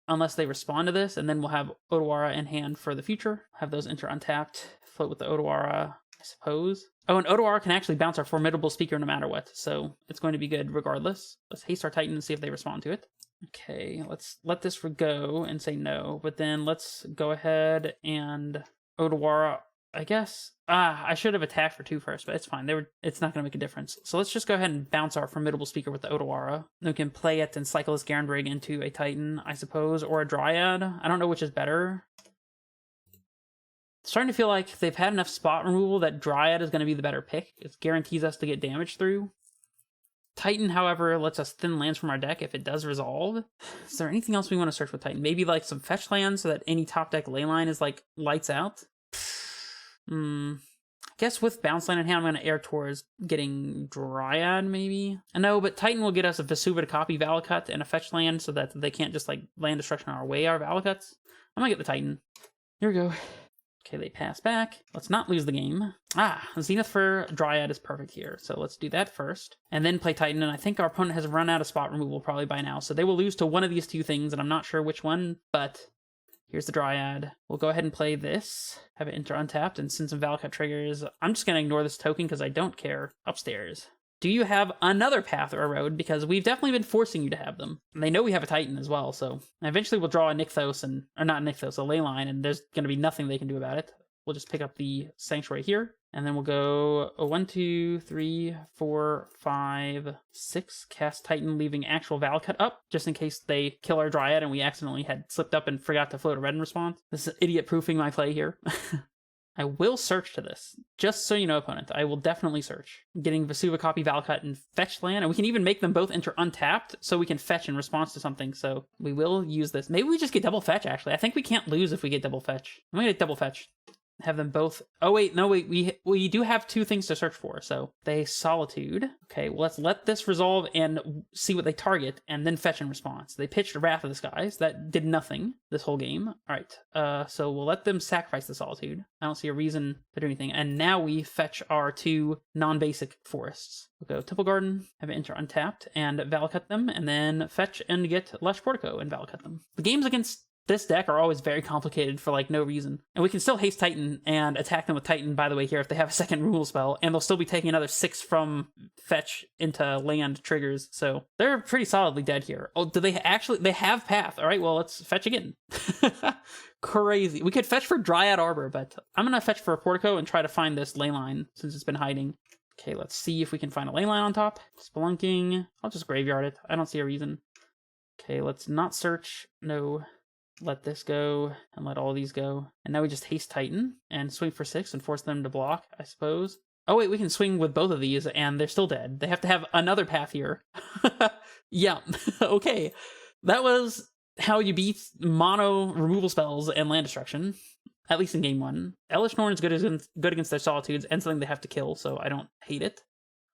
unless they respond to this, and then we'll have Otawara in hand for the future. Have those enter untapped. Float with the Otawara, I suppose. Oh, and Otawara can actually bounce our Formidable Speaker no matter what, so it's going to be good regardless. Let's haste our Titan and see if they respond to it. Okay, let's let this go and say no, but then let's go ahead and Otawara, I guess. I should have attacked for 2 first, but it's fine. It's not going to make a difference. So let's just go ahead and bounce our Formidable Speaker with the Otawara. Then we can play it and cycle this Garenbrig into a Titan, I suppose, or a Dryad. I don't know which is better. It's starting to feel like they've had enough spot removal that Dryad is going to be the better pick. It guarantees us to get damage through. Titan, however, lets us thin lands from our deck if it does resolve. Is there anything else we want to search with Titan? Maybe like some fetch lands so that any top deck Leyline is like lights out? I guess with bounce land in hand, I'm going to err towards getting Dryad, maybe? No, but Titan will get us a Vesuva to copy Valakut and a fetch land so that they can't just like land destruction our way, our Valakuts. I'm going to get the Titan. Here we go. Okay, they pass back. Let's not lose the game. Zenith for Dryad is perfect here. So let's do that first. And then play Titan, and I think our opponent has run out of spot removal probably by now. So they will lose to one of these 2 things, and I'm not sure which one, but here's the Dryad. We'll go ahead and play this. Have it enter untapped and send some Valakut triggers. I'm just going to ignore this token because I don't care. Upstairs. Do you have another path or a road? Because we've definitely been forcing you to have them. And they know we have a Titan as well, so eventually we'll draw a Nykthos, or not Nykthos, a Leyline, and there's going to be nothing they can do about it. We'll just pick up the Sanctuary here, and then we'll go 1, 2, 3, 4, 5, 6, cast Titan, leaving actual Valakut up, just in case they kill our Dryad and we accidentally had slipped up and forgot to float a red in response. This is idiot-proofing my play here. I will search to this. Just so you know, opponent, I will definitely search. Getting Vesuva copy Valakut and fetch land, and we can even make them both enter untapped, so we can fetch in response to something, so we will use this. Maybe we just get double fetch, actually. I think we can't lose if we get double fetch. I'm gonna get double fetch. Have them both. Oh wait, no wait, we do have 2 things to search for. So they Solitude. Okay, well, let's let this resolve and see what they target, and then fetch in response. They pitched Wrath of the Skies. That did nothing this whole game. All right, so we'll let them sacrifice the Solitude. I don't see a reason to do anything. And now we fetch our 2 non-basic forests. We'll go Temple Garden, have it enter untapped, and Valakut them, and then fetch and get Lush Portico and Valakut them. The games against this deck are always very complicated for like no reason. And we can still haste Titan and attack them with Titan, by the way, here if they have a second removal spell, and they'll still be taking another 6 from fetch into land triggers. So they're pretty solidly dead here. Oh, do they actually? They have Path. All right, well, let's fetch again. Crazy. We could fetch for Dryad Arbor, but I'm going to fetch for a Portico and try to find this Leyline since it's been hiding. Okay, let's see if we can find a Leyline on top. Spelunking. I'll just graveyard it. I don't see a reason. Okay, let's not search. No. Let this go, and let all these go. And now we just haste Titan, and swing for 6, and force them to block, I suppose. Oh wait, we can swing with both of these, and they're still dead. They have to have another path here. Yeah, okay. That was how you beat mono removal spells and land destruction, at least in game 1. Elish Norn is good against their Solitudes, and something they have to kill, so I don't hate it.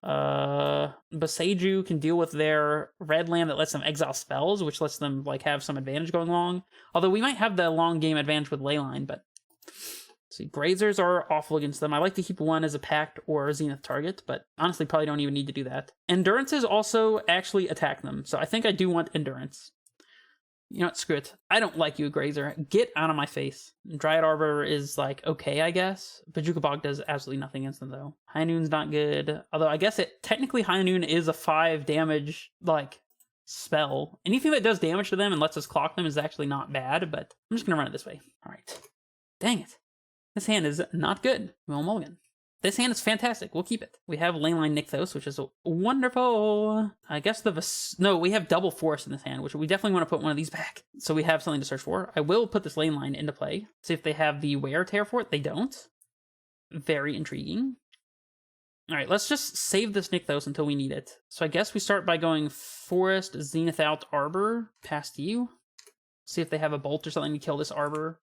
Boseiju can deal with their red land that lets them exile spells, which lets them like have some advantage going long. Although we might have the long game advantage with Leyline, but see, Grazers are awful against them. I like to keep 1 as a Pact or a Zenith target, but honestly probably don't even need to do that. Endurances also actually attack them, so I think I do want Endurance. You know what, screw it. I don't like you, Grazer. Get out of my face. Dryad Arbor is, like, okay, I guess. Bojuka Bog does absolutely nothing against them, though. High Noon's not good. Although, I guess technically High Noon is a 5 damage, like, spell. Anything that does damage to them and lets us clock them is actually not bad, but I'm just gonna run it this way. Alright. Dang it. This hand is not good. Well, mulligan. This hand is fantastic. We'll keep it. We have Leyline Nykthos, which is wonderful. I guess no, we have double force in this hand, which we definitely want to put one of these back. So we have something to search for. I will put this Leyline into play. See if they have the Wear Tear for it. They don't. Very intriguing. All right, let's just save this Nykthos until we need it. So I guess we start by going Forest, Zenith out, Arbor, past you. See if they have a bolt or something to kill this Arbor.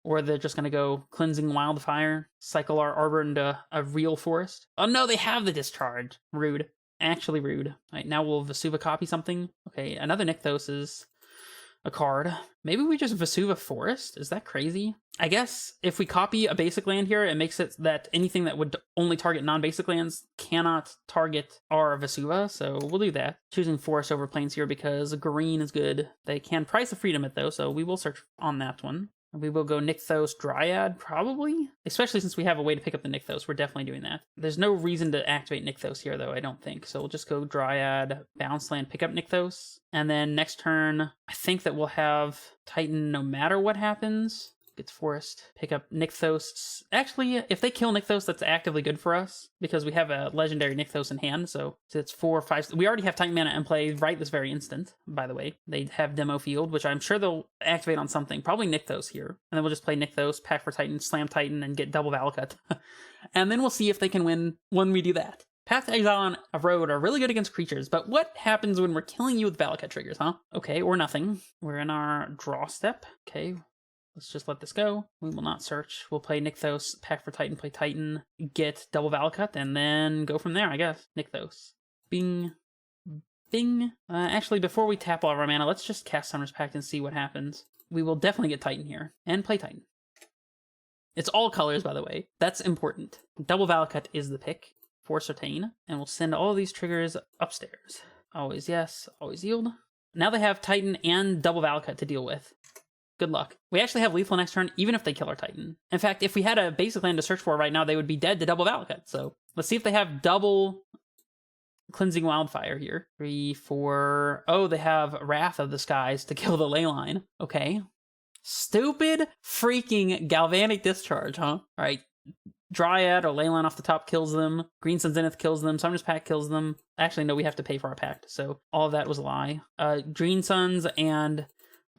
Or they're just going to go Cleansing Wildfire, cycle our Arbor into a real forest. Oh no, they have the discharge. Rude. Actually rude. All right, now we'll Vesuva copy something. Okay, another Nykthos is a card. Maybe we just Vesuva Forest? Is that crazy? I guess if we copy a basic land here, it makes it that anything that would only target non-basic lands cannot target our Vesuva, so we'll do that. Choosing Forest over Plains here because green is good. They can price of freedom it though, so we will search on that one. We will go Nykthos Dryad, probably? Especially since we have a way to pick up the Nykthos, we're definitely doing that. There's no reason to activate Nykthos here, though, I don't think. So we'll just go Dryad, bounce land, pick up Nykthos. And then next turn, I think that we'll have Titan no matter what happens. Gets Forest, pick up Nykthos. Actually, if they kill Nykthos, that's actively good for us, because we have a legendary Nykthos in hand, so it's 4 or 5... We already have Titan mana in play right this very instant, by the way. They have Demo Field, which I'm sure they'll activate on something. Probably Nykthos here. And then we'll just play Nykthos, pack for Titan, slam Titan, and get double Valakut. And then we'll see if they can win when we do that. Path to Exile on a road are really good against creatures, but what happens when we're killing you with Valakut triggers, huh? Okay, or nothing. We're in our draw step. Okay. Let's just let this go. We will not search. We'll play Nykthos, pack for Titan, play Titan, get double Valakut, and then go from there, I guess. Nykthos. Bing. Bing. Actually, before we tap all of our mana, let's just cast Summoner's Pact and see what happens. We will definitely get Titan here, and play Titan. It's all colors, by the way. That's important. Double Valakut is the pick for certain, and we'll send all of these triggers upstairs. Always yes, always yield. Now they have Titan and double Valakut to deal with. Good luck. We actually have lethal next turn, even if they kill our Titan. In fact, if we had a basic land to search for right now, they would be dead to double Valakut. So let's see if they have double Cleansing Wildfire here. 3, 4... Oh, they have Wrath of the Skies to kill the Leyline. Okay. Stupid freaking Galvanic Discharge, huh? All right. Dryad or Leyline off the top kills them. Green Sun Zenith kills them. Summoner's Pact kills them. Actually, no, we have to pay for our pact. So all of that was a lie. Green Suns and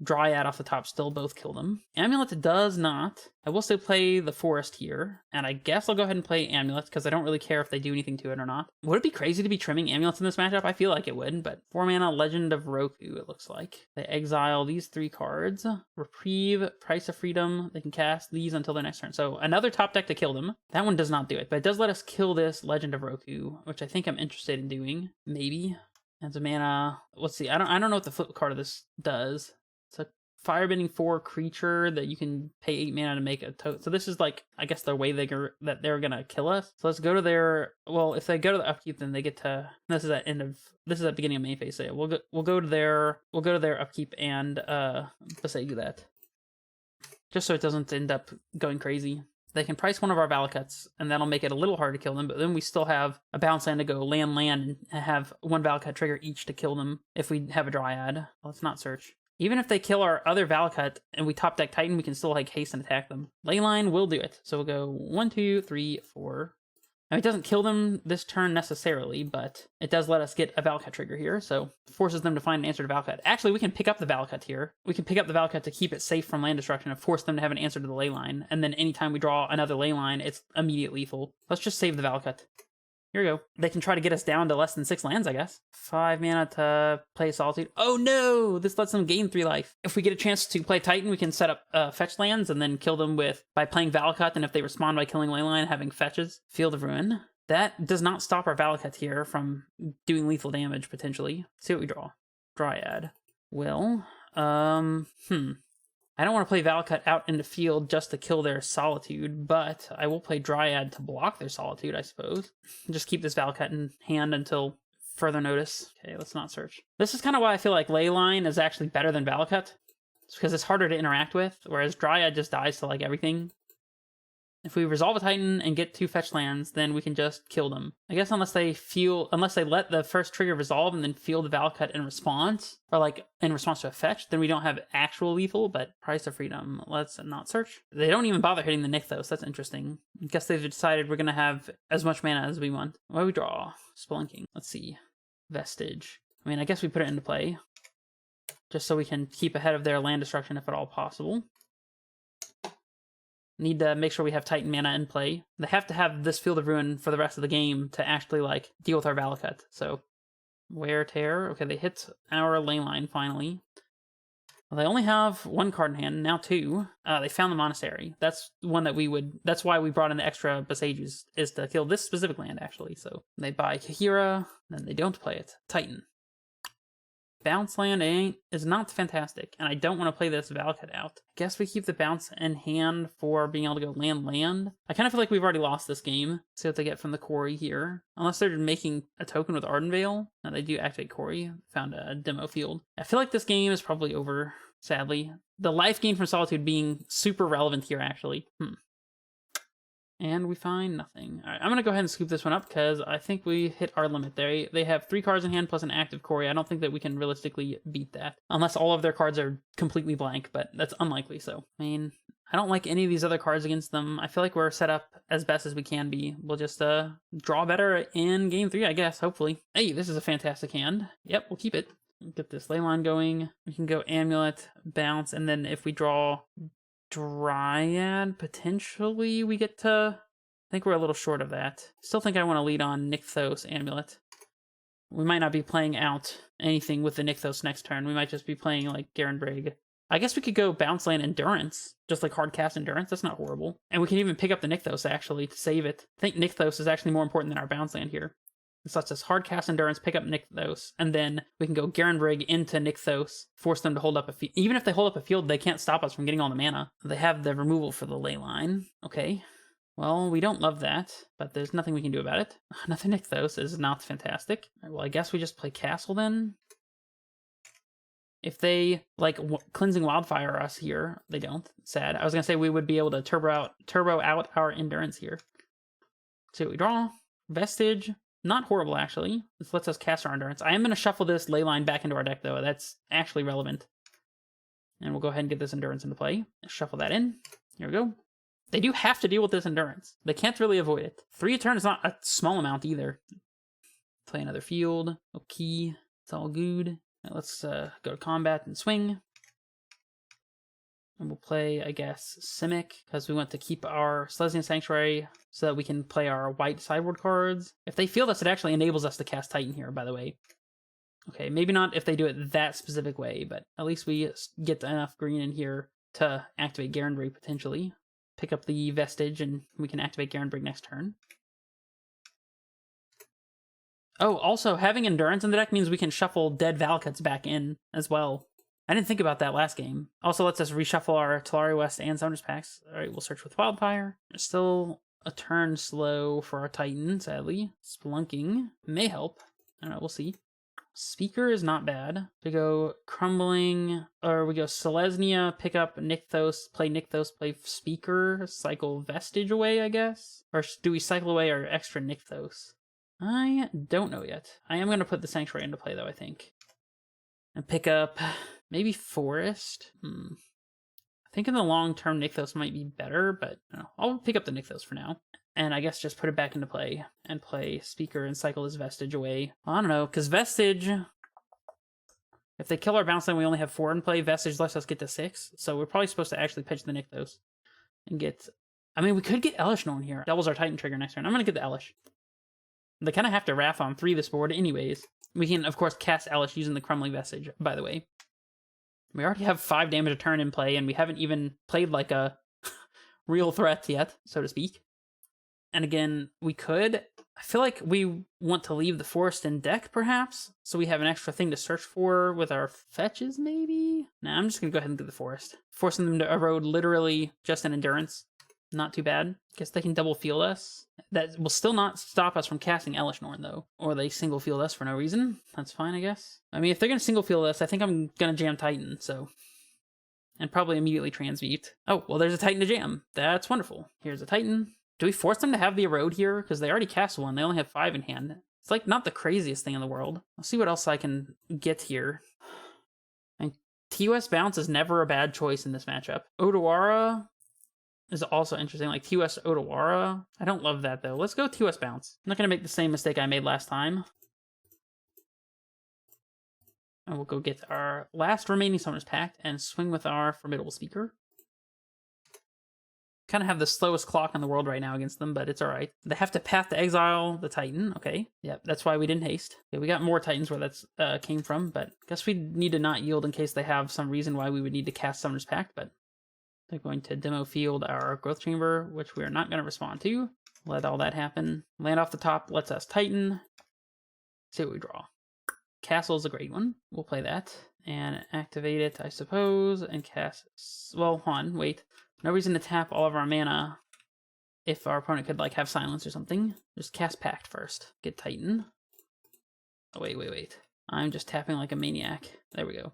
Dryad off the top still both kill them. Amulet does not. I will still play the Forest here, and I guess I'll go ahead and play Amulet because I don't really care if they do anything to it or not. Would it be crazy to be trimming Amulets in this matchup? I feel like it would, but 4 mana Legend of Roku, it looks like. They exile these 3 cards. Reprieve, Price of Freedom. They can cast these until their next turn. So another top deck to kill them. That one does not do it, but it does let us kill this Legend of Roku, which I think I'm interested in doing. Maybe. As a mana, let's see. I don't know what the flip card of this does. It's a firebending 4 creature that you can pay 8 mana to make a token. So this is like, I guess, their way that they're gonna kill us. So let's go to their, well, if they go to the upkeep, then they get to, this is at beginning of main phase. So yeah, we'll go to their upkeep and let's say do that. Just so it doesn't end up going crazy. They can price one of our Valakuts, and that'll make it a little hard to kill them, but then we still have a bounce land to go land, and have 1 Valakut trigger each to kill them if we have a Dryad. Let's not search. Even if they kill our other Valakut and we top deck Titan, we can still like haste and attack them. Leyline will do it. So we'll go 1, 2, 3, 4. Now it doesn't kill them this turn necessarily, but it does let us get a Valakut trigger here, so it forces them to find an answer to Valakut. Actually, we can pick up the Valakut here. We can pick up the Valakut to keep it safe from land destruction and force them to have an answer to the Leyline. And then anytime we draw another Leyline, it's immediate lethal. Let's just save the Valakut. Here we go. They can try to get us down to less than 6 lands, I guess. 5 mana to play Solitude. Oh no! This lets them gain 3 life. If we get a chance to play Titan, we can set up fetch lands and then kill them by playing Valakut, and if they respond by killing Leyline, having fetches. Field of Ruin. That does not stop our Valakut here from doing lethal damage, potentially. See what we draw. Dryad. Well, I don't want to play Valakut out in the field just to kill their Solitude, but I will play Dryad to block their Solitude, I suppose. Just keep this Valakut in hand until further notice. Okay, let's not search. This is kind of why I feel like Leyline is actually better than Valakut. It's because it's harder to interact with, whereas Dryad just dies to like everything. If we resolve a Titan and get 2 fetch lands, then we can just kill them. I guess unless they let the first trigger resolve and then feel the Valakut in response, or like in response to a fetch, then we don't have actual lethal, but Price of Freedom. Let's not search. They don't even bother hitting the Nykthos. That's interesting. I guess they've decided we're going to have as much mana as we want. What do we draw? Spelunking. Let's see. Vestige. I mean, I guess we put it into play, just so we can keep ahead of their land destruction if at all possible. Need to make sure we have Titan mana in play. They have to have this Field of Ruin for the rest of the game to actually, like, deal with our Valakut. So, Wear Tear. Okay, they hit our ley line, finally. Well, they only have one card in hand, now two. They found the Monastery. That's one that we would... That's why we brought in the extra Besages, is to kill this specific land, actually. So, they buy Kahira, then they don't play it. Titan. Bounce land is not fantastic, and I don't want to play this Valakut out. I guess we keep the bounce in hand for being able to go land. I kind of feel like we've already lost this game. See what they get from the Quarry here. Unless they're making a token with Ardenvale. Now they do activate Quarry. Found a demo field. I feel like this game is probably over, sadly. The life gain from Solitude being super relevant here, actually. And we find nothing. All right, I'm going to go ahead and scoop this one up because I think we hit our limit. They have 3 cards in hand plus an active Quarry. I don't think that we can realistically beat that. Unless all of their cards are completely blank, but that's unlikely, so. I mean, I don't like any of these other cards against them. I feel like we're set up as best as we can be. We'll just draw better in Game 3, I guess, hopefully. Hey, this is a fantastic hand. Yep, we'll keep it. Get this ley line going. We can go Amulet, bounce, and then if we draw Dryad, potentially we get to... I think we're a little short of that. Still think I want to lead on Nykthos Amulet. We might not be playing out anything with the Nykthos next turn. We might just be playing like Garenbrig. I guess we could go bounce land Endurance, just like hard cast Endurance. That's not horrible. And we can even pick up the Nykthos actually to save it. I think Nykthos is actually more important than our bounce land here. This lets us hard cast Endurance, pick up Nykthos, and then we can go Garenbrig into Nykthos, force them to hold up a field. Even if they hold up a field, they can't stop us from getting all the mana. They have the removal for the ley line. Okay. Well, we don't love that, but there's nothing we can do about it. Nothing Nykthos is not fantastic. Right, well, I guess we just play Castle then. If they, like, Cleansing Wildfire us here, they don't. Sad. I was going to say we would be able to turbo out our Endurance here. So we draw. Vestige. Not horrible, actually. This lets us cast our Endurance. I am going to shuffle this ley line back into our deck, though. That's actually relevant. And we'll go ahead and get this Endurance into play. Shuffle that in. Here we go. They do have to deal with this Endurance. They can't really avoid it. 3 a turn is not a small amount either. Play another field. Okay. It's all good. Right, let's go to combat and swing. And we'll play, I guess, Simic, because we want to keep our Selesnya Sanctuary so that we can play our white sideboard cards. If they field us, it actually enables us to cast Titan here, by the way. Okay, maybe not if they do it that specific way, but at least we get enough green in here to activate Garenbrig potentially. Pick up the Vestige, and we can activate Garenbrig next turn. Oh, also, having Endurance in the deck means we can shuffle dead Valakuts back in as well. I didn't think about that last game. Also lets us reshuffle our Talari West and Summoners packs. Alright, we'll search with Wildfire. Still a turn slow for our Titan, sadly. Splunking may help. I don't know, we'll see. Speaker is not bad. We go Crumbling, or we go Selesnya, pick up Nykthos, play Speaker, cycle Vestige away, I guess? Or do we cycle away our extra Nykthos? I don't know yet. I am going to put the Sanctuary into play, though, I think. And pick up maybe Forest. I think in the long term, Nykthos might be better, but I'll pick up the Nykthos for now. And I guess just put it back into play and play Speaker and cycle this Vestige away. Well, I don't know, because Vestige, if they kill our bounce land, we only have 4 in play. Vestige lets us get to 6. So we're probably supposed to actually pitch the Nykthos and get... I mean, we could get Elesh Norn here. Doubles our Titan trigger next turn. I'm going to get the Elesh. They kind of have to Wrath on 3 this board anyways. We can, of course, cast Elesh using the Crumbling Vestige, by the way. We already have 5 damage a turn in play, and we haven't even played like a real threat yet, so to speak. And again, we could... I feel like we want to leave the Forest in deck, perhaps? So we have an extra thing to search for with our fetches, maybe? Nah, I'm just going to go ahead and do the Forest. Forcing them to erode literally just an Endurance. Not too bad. Guess they can double field us. That will still not stop us from casting Elesh Norn, though. Or they single field us for no reason. That's fine, I guess. I mean, if they're going to single field us, I think I'm going to jam Titan, so... And probably immediately transmute. Oh, well, there's a Titan to jam. That's wonderful. Here's a Titan. Do we force them to have the erode here? Because they already cast 1. They only have 5 in hand. It's like not the craziest thing in the world. I'll see what else I can get here. And TOS bounce is never a bad choice in this matchup. Odawara is also interesting. Like TOS Odawara. I don't love that though. Let's go TOS bounce. I'm not going to make the same mistake I made last time. And we'll go get our last remaining Summoners Pact and swing with our Formidable Speaker. Kind of have the slowest clock in the world right now against them, but it's all right. They have to path to exile the Titan. Okay, yep, that's why we didn't haste. Okay, we got more Titans where that's came from, but I guess we need to not yield in case they have some reason why we would need to cast Summoner's Pact, but they're going to demo field our Growth Chamber, which we are not going to respond to. Let all that happen. Land off the top, lets us Titan. See what we draw. Castle's a great one. We'll play that. And activate it, I suppose, and cast... Well, hold on, wait. No reason to tap all of our mana if our opponent could, like, have silence or something. Just cast Pact first. Get Titan. Oh, wait. I'm just tapping like a maniac. There we go.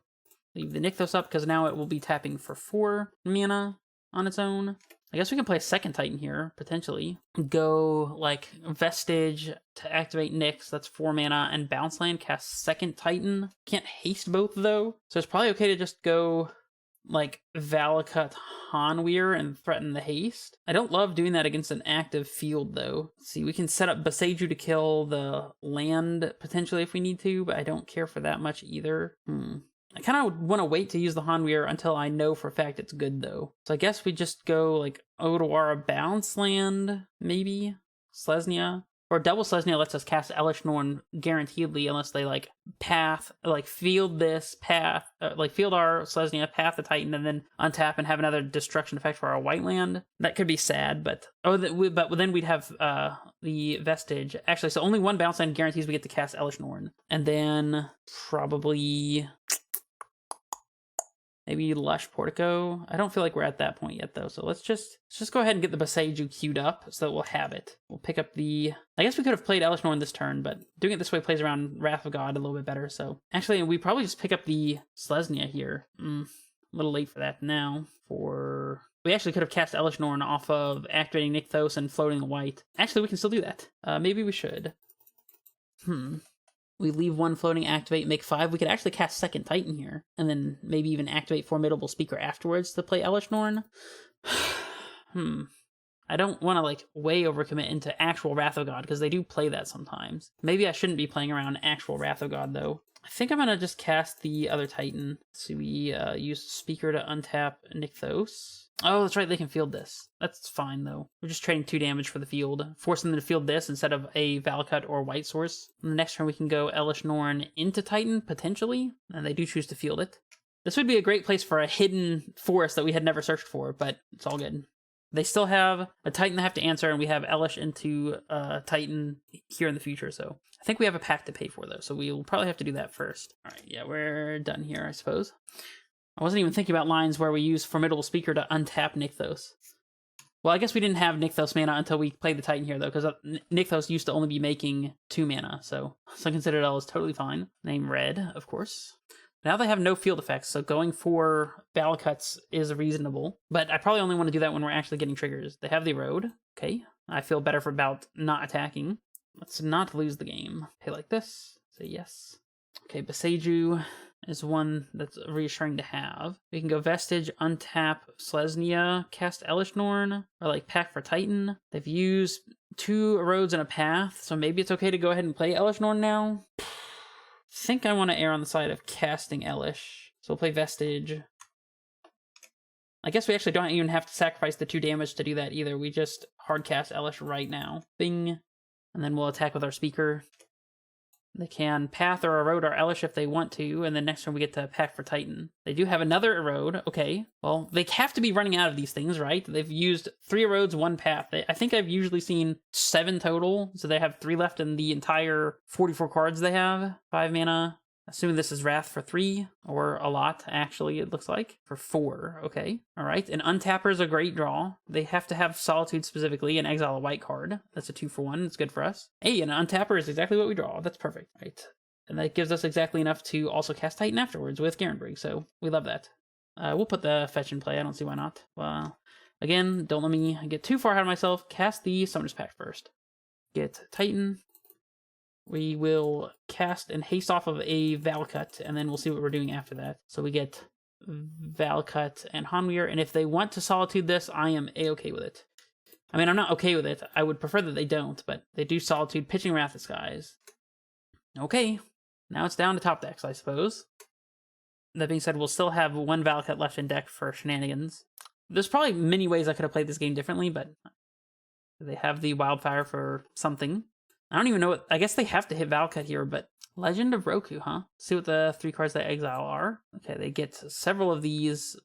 Leave the Nykthos up, because now it will be tapping for 4 mana on its own. I guess we can play a second Titan here, potentially. Go, like, Vestige to activate Nyx, that's 4 mana, and bounce land, cast second Titan. Can't haste both, though, so it's probably okay to just go, like, Valakut Hanweir and threaten the haste. I don't love doing that against an active field, though. Let's see, we can set up Boseiju to kill the land, potentially, if we need to, but I don't care for that much either. I kind of want to wait to use the Hanweir until I know for a fact it's good, though. So I guess we just go, like, Odawara Bounce Land, maybe? Selesnya? Or double Selesnya lets us cast Elesh Norn guaranteedly unless they, like, path, like, field this, path, like, field our Selesnya, path the Titan, and then untap and have another destruction effect for our white land. That could be sad, but... but then we'd have the Vestige. Actually, so only one bounce land guarantees we get to cast Elesh Norn. And then probably... maybe Lush Portico. I don't feel like we're at that point yet, though. So let's just go ahead and get the Boseiju queued up so that we'll have it. We'll pick up the... I guess we could have played Elesh Norn this turn, but doing it this way plays around Wrath of God a little bit better. So actually, we probably just pick up the Selesnya here. A little late for that now. We actually could have cast Elesh Norn off of activating Nykthos and floating the white. Actually, we can still do that. Maybe we should. We leave one floating, activate, make 5. We could actually cast second Titan here, and then maybe even activate Formidable Speaker afterwards to play Elesh Norn. I don't want to, like, way overcommit into actual Wrath of God, because they do play that sometimes. Maybe I shouldn't be playing around actual Wrath of God, though. I think I'm going to just cast the other Titan. So we use Speaker to untap Nykthos. Oh, that's right, they can field this. That's fine, though. We're just trading 2 damage for the field, forcing them to field this instead of a Valakut or White Source. And the next turn we can go Elesh Norn into Titan, potentially, and they do choose to field it. This would be a great place for a hidden forest that we had never searched for, but it's all good. They still have a Titan they have to answer, and we have Elesh into Titan here in the future, so... I think we have a pack to pay for, though, so we'll probably have to do that first. Alright, yeah, we're done here, I suppose. I wasn't even thinking about lines where we use Formidable Speaker to untap Nykthos. Well, I guess we didn't have Nykthos mana until we played the Titan here, though, because Nykthos used to only be making 2 mana, so Citadel is totally fine. Name red, of course. Now they have no field effects, so going for Valakuts is reasonable. But I probably only want to do that when we're actually getting triggers. They have the Erode. Okay, I feel better about not attacking. Let's not lose the game. Okay, like this. Say yes. Okay, Boseiju is one that's reassuring to have. We can go Vestige, untap Selesnya, cast Elesh Norn, or like pack for Titan. They've used 2 Erodes and a Path, so maybe it's okay to go ahead and play Elesh Norn now. I think I want to err on the side of casting Elesh. So we'll play Vestige. I guess we actually don't even have to sacrifice the 2 damage to do that either. We just hard cast Elesh right now. Bing. And then we'll attack with our Speaker. They can Path or Erode our Elesh if they want to, and then next turn we get to pack for Titan. They do have another Erode. Okay, well, they have to be running out of these things, right? They've used 3 Erodes, 1 Path. I think I've usually seen 7 total, so they have 3 left in the entire 44 cards they have. 5 mana. Assuming this is Wrath for 3, or a lot, actually, it looks like. For 4, okay. Alright, an Untapper is a great draw. They have to have Solitude specifically and exile a white card. That's a 2-for-1, it's good for us. Hey, an Untapper is exactly what we draw, that's perfect. Right, and that gives us exactly enough to also cast Titan afterwards with Garenbrig, so we love that. We'll put the fetch in play, I don't see why not. Well, again, don't let me get too far ahead of myself. Cast the Summoner's Pact first. Get Titan. We will cast and haste off of a Valakut, and then we'll see what we're doing after that. So we get Valakut and Hanweir, and if they want to Solitude this, I am A-okay with it. I mean, I'm not okay with it. I would prefer that they don't, but they do Solitude, pitching Wrath of Skies. Okay, now it's down to top decks, I suppose. That being said, we'll still have 1 Valakut left in deck for shenanigans. There's probably many ways I could have played this game differently, but they have the wildfire for something. I don't even know what... I guess they have to hit Valakut here, but... Legend of Roku, huh? See what the 3 cards they exile are. Okay, they get several of these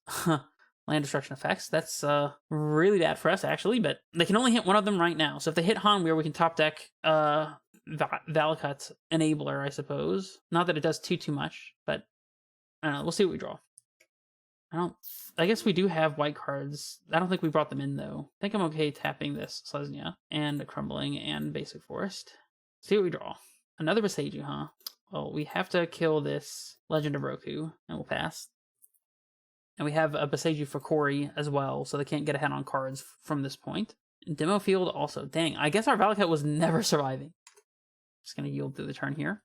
land destruction effects. That's really bad for us, actually, but they can only hit one of them right now. So if they hit Hanweir, we can top deck Valakut Enabler, I suppose. Not that it does too much, but I don't know. We'll see what we draw. I guess we do have white cards. I don't think we brought them in, though. I think I'm okay tapping this Selesnya and Crumbling and Basic Forest. See what we draw. Another Boseiju, huh? Well, we have to kill this Legend of Roku, and we'll pass. And we have a Boseiju for Kori as well, so they can't get ahead on cards from this point. Demo Field also. Dang, I guess our Valakut was never surviving. Just going to yield through the turn here.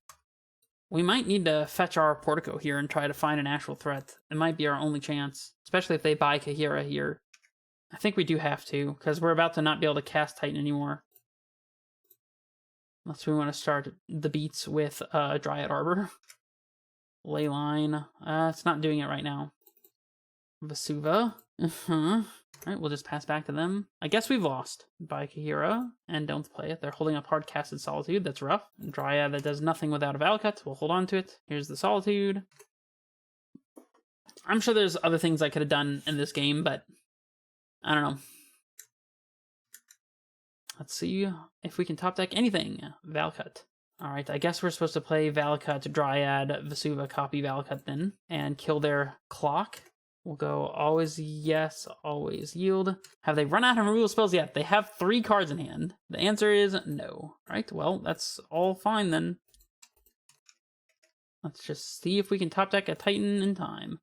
We might need to fetch our Portico here and try to find an actual threat. It might be our only chance, especially if they buy Kahira here. I think we do have to, because we're about to not be able to cast Titan anymore. Unless we want to start the beats with Dryad Arbor. Leyline. It's not doing it right now. Vesuva. Alright, we'll just pass back to them. I guess we've lost by Kahira and don't play it. They're holding up hard casted Solitude. That's rough. Dryad that does nothing without a Valakut. We'll hold on to it. Here's the Solitude. I'm sure there's other things I could have done in this game, but I don't know. Let's see if we can top deck anything. Valakut. Alright, I guess we're supposed to play Valakut, Dryad, Vesuva, copy Valakut then, and kill their clock. We'll go always yes, always yield. Have they run out of removal spells yet? They have 3 cards in hand. The answer is no. Alright, well, that's all fine then. Let's just see if we can top deck a Titan in time.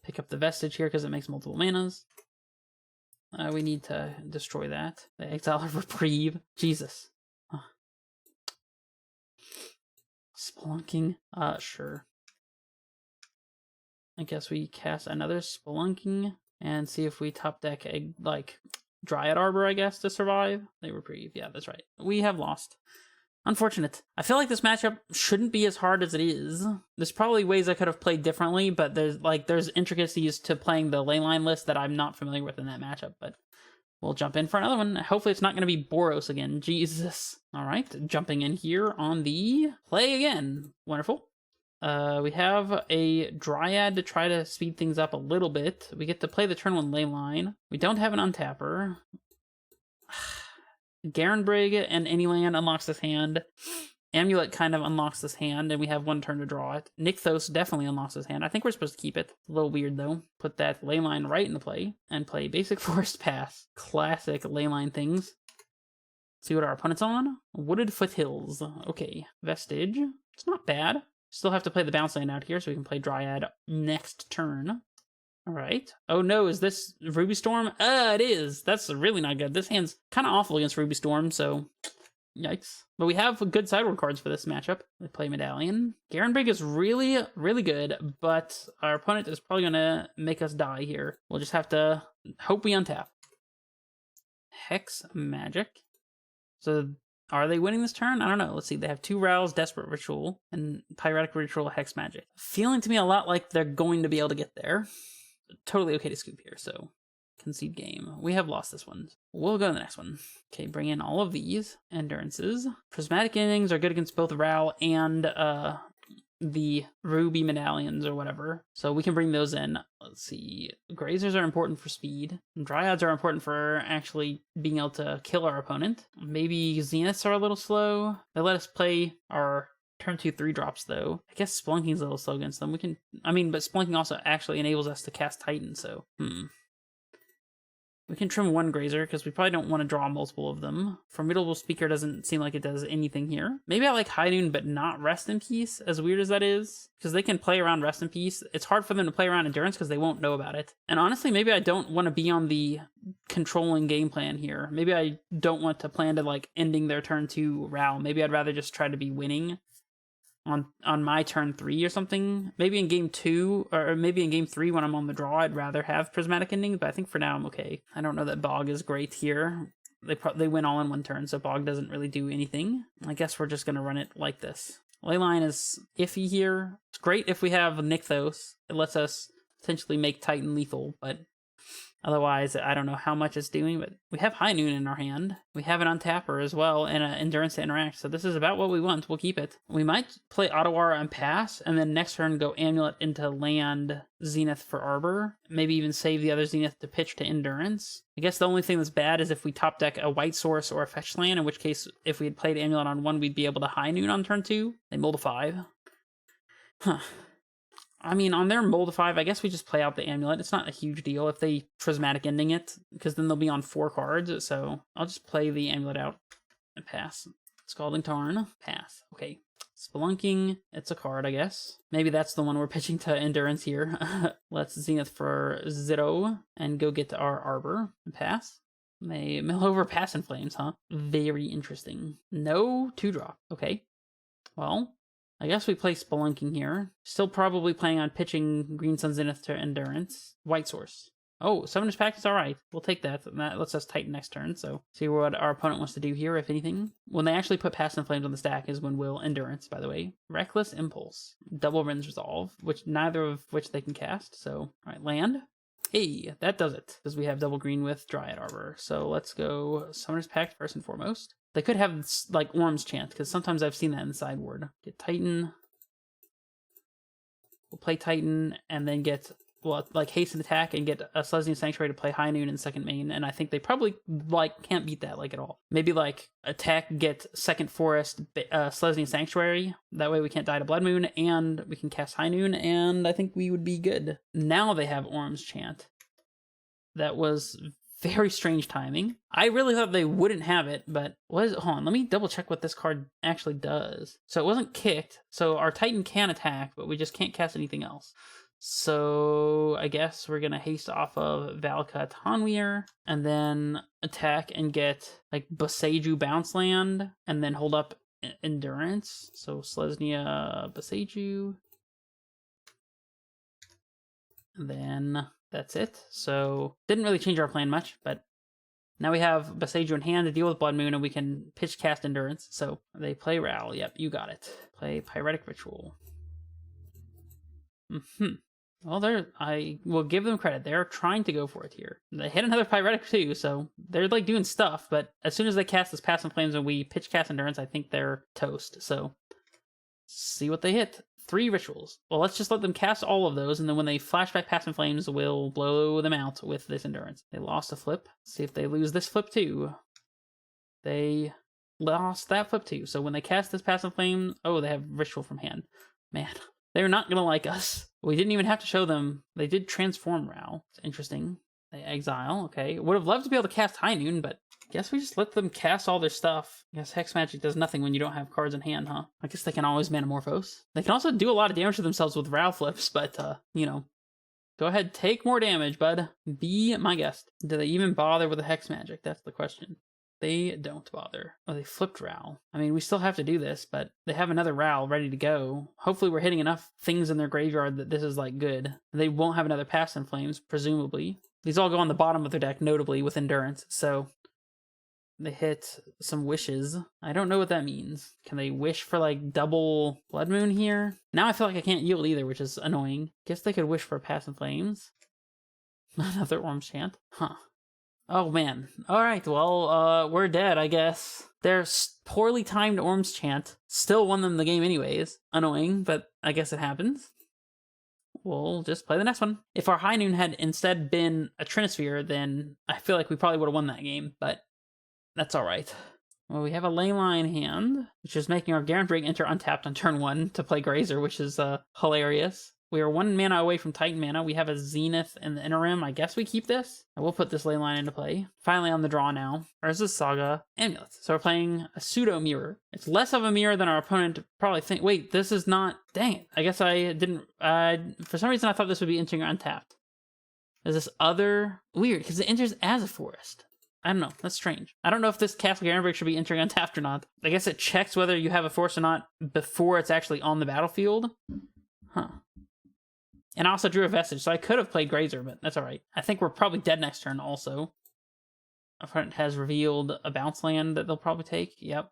Pick up the Vestige here because it makes multiple manas. We need to destroy that. The Exile of Reprieve. Jesus. Spelunking. Sure. I guess we cast another Spelunking and see if we top deck a, Dryad Arbor, I guess, to survive. They reprieve. Yeah, that's right. We have lost. Unfortunate. I feel like this matchup shouldn't be as hard as it is. There's probably ways I could have played differently, but there's intricacies to playing the leyline list that I'm not familiar with in that matchup, but we'll jump in for another one. Hopefully it's not going to be Boros again. Jesus. All right, jumping in here on the play again. Wonderful. We have a Dryad to try to speed things up a little bit. We get to play the turn 1 leyline. We don't have an untapper. Garenbrig and any land unlocks this hand. Amulet kind of unlocks this hand, and we have 1 turn to draw it. Nykthos definitely unlocks this hand. I think we're supposed to keep it. A little weird, though. Put that leyline right into play, and play Basic Forest Pass. Classic leyline things. See what our opponent's on? Wooded Foothills. Okay. Vestige. It's not bad. Still have to play the bounce land out here, so we can play Dryad next turn. Alright. Oh no, is this Ruby Storm? It is! That's really not good. This hand's kind of awful against Ruby Storm, so... Yikes. But we have good sideboard cards for this matchup. We play Medallion. Garenbrig is really, really good, but our opponent is probably going to make us die here. We'll just have to hope we untap. Hex Magic. So... Are they winning this turn? I don't know. Let's see. They have 2 Rouse, Desperate Ritual, and Pyretic Ritual, Hex Magic. Feeling to me a lot like they're going to be able to get there. Totally okay to scoop here, so concede game. We have lost this one. We'll go to the next one. Okay, bring in all of these endurances. Prismatic Endings are good against both Ral and the Ruby Medallions or whatever, so we can bring those in. Let's see. Grazers are important for speed. Dryads are important for actually being able to kill our opponent. Maybe Zeniths are a little slow. They let us play our turn 2 3-drops though. I guess Spelunking's a little slow against them. But Spelunking also actually enables us to cast Titan, so we can trim 1 Grazer, because we probably don't want to draw multiple of them. Formidable Speaker doesn't seem like it does anything here. Maybe I like High Noon, but not Rest in Peace, as weird as that is. Because they can play around Rest in Peace. It's hard for them to play around Endurance, because they won't know about it. And honestly, maybe I don't want to be on the controlling game plan here. Maybe I don't want to plan to, ending their turn 2 Ral. Maybe I'd rather just try to be winning on my turn 3 or something. Maybe in game 2, or maybe in game 3 when I'm on the draw, I'd rather have Prismatic Endings, but I think for now I'm okay. I don't know that Bog is great here. They win all in 1 turn, so Bog doesn't really do anything. I guess we're just going to run it like this. Leyline is iffy here. It's great if we have Nykthos. It lets us potentially make Titan lethal, but Otherwise, I don't know how much it's doing, but we have High Noon in our hand. We have an untapper as well and an endurance to interact, so this is about what we want. We'll keep it. We might play Ottawara and pass, and then next turn go Amulet into land Zenith for Arbor. Maybe even save the other Zenith to pitch to endurance. I guess the only thing that's bad is if we top deck a white source or a fetch land, in which case, if we had played Amulet on 1, we'd be able to High Noon on turn 2. They mull to 5. Huh. I mean, on their mull to 5, I guess we just play out the Amulet. It's not a huge deal if they prismatic ending it, because then they'll be on 4 cards, so I'll just play the Amulet out and pass. Scalding Tarn, pass. Okay. Spelunking, it's a card, I guess. Maybe that's the one we're pitching to Endurance here. Let's Zenith for 0 and go get our Arbor and pass. They mill over Pass in Flames, huh? Very interesting. No 2-drop. Okay. Well, I guess we play Spelunking here. Still probably planning on pitching Green Sun Zenith to Endurance. White Source. Oh, Summoner's Pact is alright. We'll take that. That lets us Titan next turn, so see what our opponent wants to do here, if anything. When they actually put Pass and Flames on the stack is when we'll Endurance, by the way. Reckless Impulse. Double Rin's Resolve, which neither of which they can cast, so... Alright, land. Hey, that does it, because we have double green with Dryad Arbor. So let's go Summoner's Pact first and foremost. They could have, like, Orm's Chant, because sometimes I've seen that in the sideboard. Get Titan. We'll play Titan, and then get, well, like, Haste and Attack, and get a Selesnya Sanctuary to play High Noon in second main, and I think they probably, like, can't beat that, like, at all. Maybe, like, attack, get second Forest, Selesnya Sanctuary. That way we can't die to Blood Moon, and we can cast High Noon, and I think we would be good. Now they have Orm's Chant. That was very strange timing. I really thought they wouldn't have it, but hold on, let me double check what this card actually does. So it wasn't kicked, so our Titan can attack, but we just can't cast anything else. So I guess we're gonna haste off of Valakut Hanweir, and then attack and get like Boseiju Bounce Land, and then hold up Endurance. So Selesnya Boseiju. And then that's it. So didn't really change our plan much, but now we have Boseiju in hand to deal with Blood Moon, and we can pitch cast Endurance. So they play Ral. Yep, you got it. Play Pyretic Ritual. Well, I will give them credit. They're trying to go for it here. They hit another Pyretic too, so they're like doing stuff, but as soon as they cast this Pass and Flames and we pitch cast Endurance, I think they're toast. So see what they hit. 3 rituals. Well, let's just let them cast all of those, and then when they flash back Pass and Flames, we'll blow them out with this Endurance. They lost a flip. See if they lose this flip too. They lost that flip too. So when they cast this Pass and Flame, oh, they have Ritual from hand. Man, they're not gonna like us. We didn't even have to show them. They did transform Ral. It's interesting. They exile. Okay. Would have loved to be able to cast High Noon, but guess we just let them cast all their stuff. I guess Hex Magic does nothing when you don't have cards in hand, huh? I guess they can always Manamorphose. They can also do a lot of damage to themselves with Ral flips, but, you know, go ahead, take more damage, bud. Be my guest. Do they even bother with the Hex Magic? That's the question. They don't bother. Oh, they flipped Ral. I mean, we still have to do this, but they have another Ral ready to go. Hopefully we're hitting enough things in their graveyard that this is, like, good. They won't have another Pass in Flames, presumably. These all go on the bottom of their deck, notably, with Endurance, so they hit some wishes. I don't know what that means. Can they wish for, like, double Blood Moon here? Now I feel like I can't yield either, which is annoying. Guess they could wish for Pass in Flames. Another Orm's Chant. Huh. Oh, man. Alright, well, we're dead, I guess. Their poorly timed Orm's Chant still won them the game anyways. Annoying, but I guess it happens. We'll just play the next one. If our High Noon had instead been a Trinisphere, then I feel like we probably would have won that game, but that's alright. Well, we have a Leyline hand, which is making our Garen Drake enter untapped on turn 1 to play Grazer, which is hilarious. We are 1 mana away from Titan mana. We have a Zenith in the interim. I guess we keep this. I will put this Leyline into play. Finally on the draw now. Urza's Saga, Amulet. So we're playing a pseudo mirror. It's less of a mirror than our opponent probably think. Wait, this is not. Dang it. I guess I didn't. For some reason, I thought this would be entering untapped. Is this other weird? Because it enters as a forest. I don't know. That's strange. I don't know if this Castle Garenberg should be entering untapped or not. I guess it checks whether you have a forest or not before it's actually on the battlefield. Huh. And I also drew a Vestige, so I could have played Grazer, but that's alright. I think we're probably dead next turn also. Our opponent has revealed a bounce land that they'll probably take. Yep.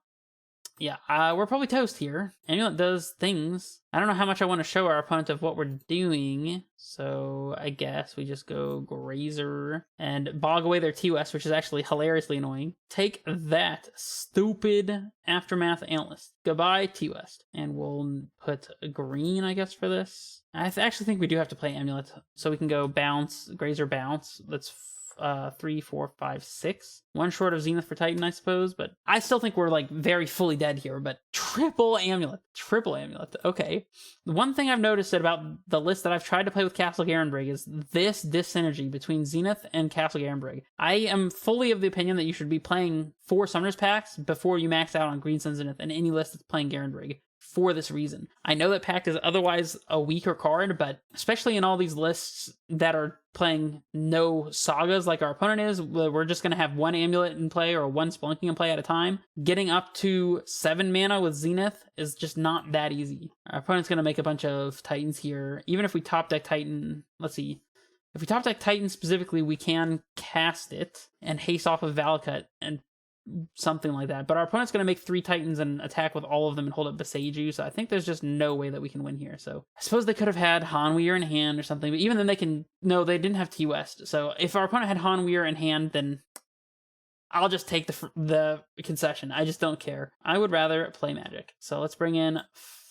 yeah, we're probably toast here. Amulet does things. I don't know how much I want to show our opponent of what we're doing, so I guess we just go Grazer and bog away their TOS, which is actually hilariously annoying. Take that, stupid Aftermath Analyst. Goodbye, TOS. And we'll put green, I guess, for this. I actually think we do have to play Amulet, so we can go bounce, Grazer bounce. That's 3, 4, 5, 6. One short of Zenith for Titan, I suppose, but I still think we're like very fully dead here, but triple Amulet. Okay. The one thing I've noticed about the list that I've tried to play with Castle Garenbrig is this dissynergy between Zenith and Castle Garenbrig. I am fully of the opinion that you should be playing 4 Summoners packs before you max out on Green Sun Zenith in any list that's playing Garenbrig. For this reason. I know that Pact is otherwise a weaker card, but especially in all these lists that are playing no sagas like our opponent is, we're just going to have 1 Amulet in play or 1 Spelunking in play at a time. Getting up to 7 mana with Zenith is just not that easy. Our opponent's going to make a bunch of Titans here. Even if we top deck Titan, let's see. If we top deck Titan specifically, we can cast it and haste off of Valakut and something like that. But our opponent's going to make 3 Titans and attack with all of them and hold up Beseiju, so I think there's just no way that we can win here. So I suppose they could have had Hanweir in hand or something, but even then they can... No, they didn't have T-West. So if our opponent had Hanweir in hand, then I'll just take the concession. I just don't care. I would rather play Magic. So let's bring in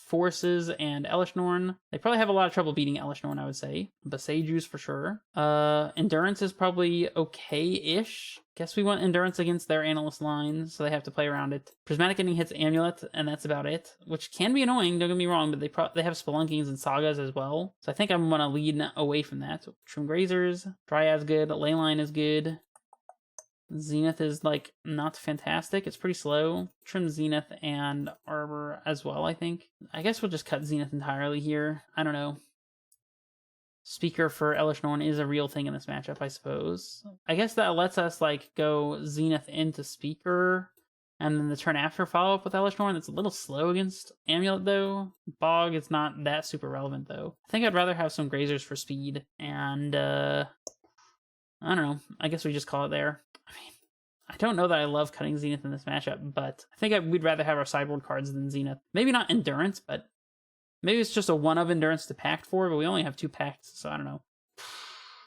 Forces and Elishnorn. They probably have a lot of trouble beating Elishnorn, I would say. Beseiju's for sure. Endurance is probably okay-ish. Guess we want Endurance against their Analyst lines, so they have to play around it. Prismatic Ending hits Amulet, and that's about it. Which can be annoying, don't get me wrong, but they have Spelunkings and Sagas as well. So I think I'm going to lead away from that. So, Trim Grazers, Dryad's good, Leyline is good. Zenith is, like, not fantastic. It's pretty slow. Trim Zenith and Arbor as well, I think. I guess we'll just cut Zenith entirely here. I don't know. Speaker for Elishnorn is a real thing in this matchup, I suppose. I guess that lets us, like, go Zenith into Speaker, and then the turn after follow-up with Elishnorn. That's a little slow against Amulet, though. Bog is not that super relevant, though. I think I'd rather have some Grazers for speed, and, I don't know. I guess we just call it there. I mean, I don't know that I love cutting Zenith in this matchup, but I think we'd rather have our sideboard cards than Zenith. Maybe not Endurance, but maybe it's just a 1 of Endurance to Pact for, but we only have 2 Pacts, so I don't know.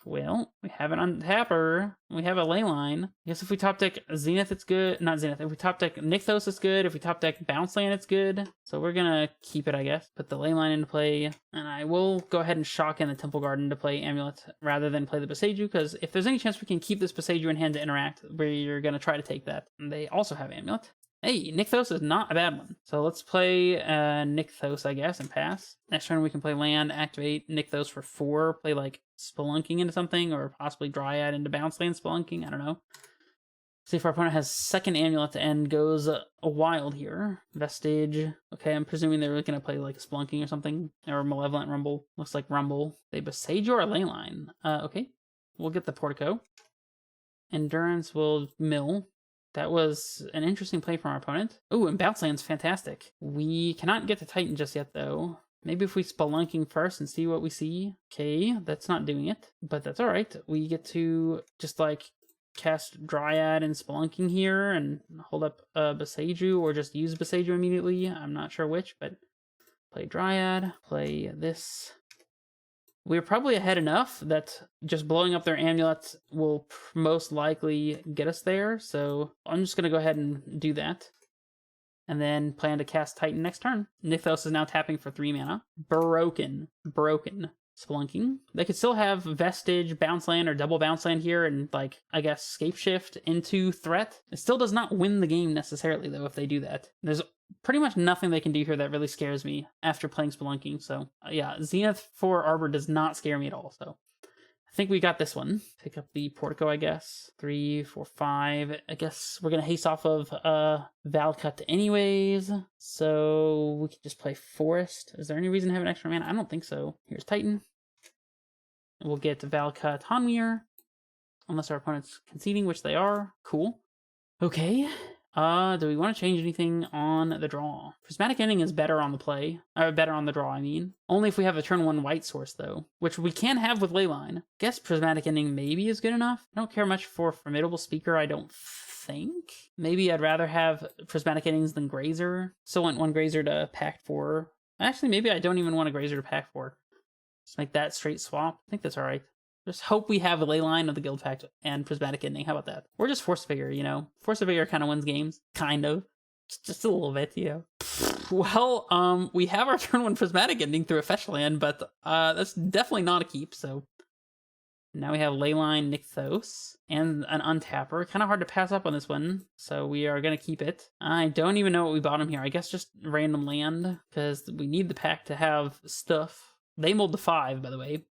Well, we have an Untapper. We have a Leyline. I guess if we top deck Zenith, it's good. Not Zenith. If we top deck Nykthos, it's good. If we top deck Bounce Land, it's good. So we're gonna keep it, I guess. Put the Leyline into play. And I will go ahead and shock in the Temple Garden to play Amulet rather than play the Beseiju, because if there's any chance we can keep this Beseiju in hand to interact, we're gonna try to take that. And they also have Amulet. Hey, Nykthos is not a bad one. So let's play Nykthos, I guess, and pass. Next turn we can play land, activate Nykthos for 4, play like Spelunking into something, or possibly Dryad into Bounce Land Spelunking, I don't know. See if our opponent has 2nd Amulet and goes a wild here. Vestige. Okay, I'm presuming they're going to play like a Spelunking or something, or Malevolent Rumble. Looks like Rumble. They Beseiju or a Leyline. Okay, we'll get the Portico. Endurance will mill. That was an interesting play from our opponent. Ooh, and Bounce Land's fantastic. We cannot get to Titan just yet, though. Maybe if we Spelunking first and see what we see. Okay, that's not doing it, but that's alright. We get to just, like, cast Dryad and Spelunking here and hold up Beseiju, or just use Beseiju immediately. I'm not sure which, but play Dryad, play this. We're probably ahead enough that just blowing up their Amulet will most likely get us there, so I'm just going to go ahead and do that. And then plan to cast Titan next turn. Nykthos is now tapping for 3 mana. Broken. Spelunking. They could still have Vestige, Bounce Land, or double Bounce Land here, and, like, I guess, Scapeshift into Threat. It still does not win the game necessarily, though, if they do that. There's pretty much nothing they can do here that really scares me after playing Spelunking, so, yeah, Zenith for Arbor does not scare me at all, so I think we got this one. Pick up the Portico, I guess. 3, 4, 5. I guess we're going to haste off of Valakut anyways. So we can just play Forest. Is there any reason to have an extra mana? I don't think so. Here's Titan. We'll get Valakut Hanweir. Unless our opponent's conceding, which they are. Cool. Okay. Do we want to change anything on the draw? Prismatic Ending is better on the play. Or better on the draw, I mean. Only if we have a turn 1 white source, though. Which we can have with Leyline. Guess Prismatic Ending maybe is good enough. I don't care much for Formidable Speaker, I don't think. Maybe I'd rather have Prismatic Endings than Grazer. Still want one Grazer to Pact 4. Actually, maybe I don't even want a Grazer to Pact 4. Just make that straight swap. I think that's alright. Just hope we have a Leyline of the Guild Pact and Prismatic Ending. How about that? Or just Force of Vigor, you know? Force of Vigor kind of wins games. Kind of. Just a little bit, you know? Well, we have our turn 1 Prismatic Ending through a fetch land, but that's definitely not a keep, so... Now we have Leyline, Nykthos, and an Untapper. Kind of hard to pass up on this one, so we are going to keep it. I don't even know what we bought him here. I guess just random land, because we need the pack to have stuff. They mold to 5, by the way.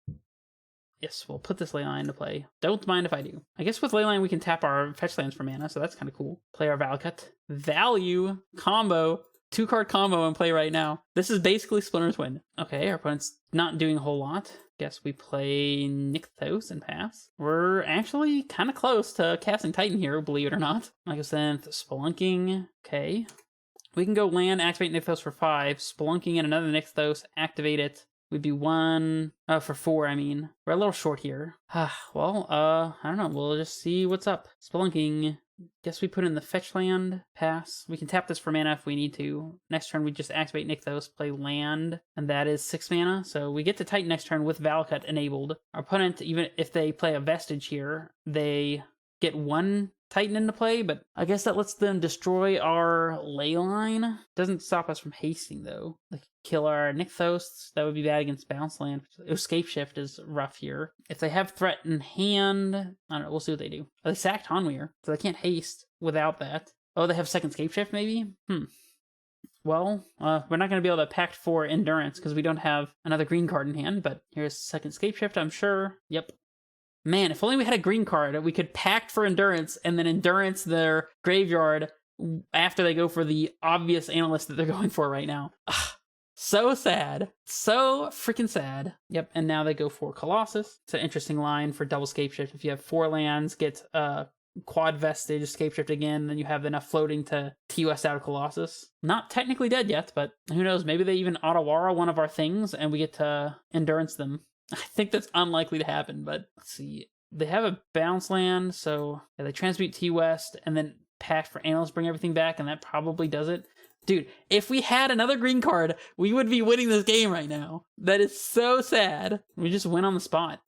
Yes, we'll put this Leyline into play. Don't mind if I do. I guess with Leyline we can tap our fetch lands for mana, so that's kind of cool. Play our Valakut. Value, combo, 2-card combo in play right now. This is basically Splinter's Win. Okay, our opponent's not doing a whole lot. Guess we play Nykthos and pass. We're actually kind of close to casting Titan here, believe it or not. Magicthegathering, Spelunking. Okay. We can go land, activate Nykthos for 5, Spelunking in another Nykthos, activate it. We'd be for 4, I mean. We're a little short here. Well, I don't know. We'll just see what's up. Spelunking. Guess we put in the fetch land, pass. We can tap this for mana if we need to. Next turn, we just activate Nykthos, play land, and that is 6 mana. So we get to Titan next turn with Valakut enabled. Our opponent, even if they play a Vestige here, they get 1 Titan into play, but I guess that lets them destroy our Leyline. Doesn't stop us from hasting, though. Like, kill our Nykthos. That would be bad against Bounce Land. Escape Shift is rough here. If they have Threat in hand, I don't know, we'll see what they do. Oh, they sacked Hanweir, so they can't haste without that. Oh, they have second Escape Shift, maybe? Well, we're not going to be able to Pact for Endurance, because we don't have another green card in hand, but here's second Escape Shift, I'm sure. Yep. Man, if only we had a green card, we could Pact for Endurance and then Endurance their graveyard after they go for the obvious analyst that they're going for right now. Ugh, so sad. So freaking sad. Yep, and now they go for Colossus. It's an interesting line for double Scape Shift. If you have 4 lands, get quad Vestige, Scape Shift again, then you have enough floating to TOS out of Colossus. Not technically dead yet, but who knows, maybe they even Otawara one of our things and we get to Endurance them. I think that's unlikely to happen, but let's see. They have a bounce land, so yeah, they transmute T-West and then Pact for Analyst, bring everything back, and that probably does it. Dude, if we had another green card, we would be winning this game right now. That is so sad. We just went on the spot.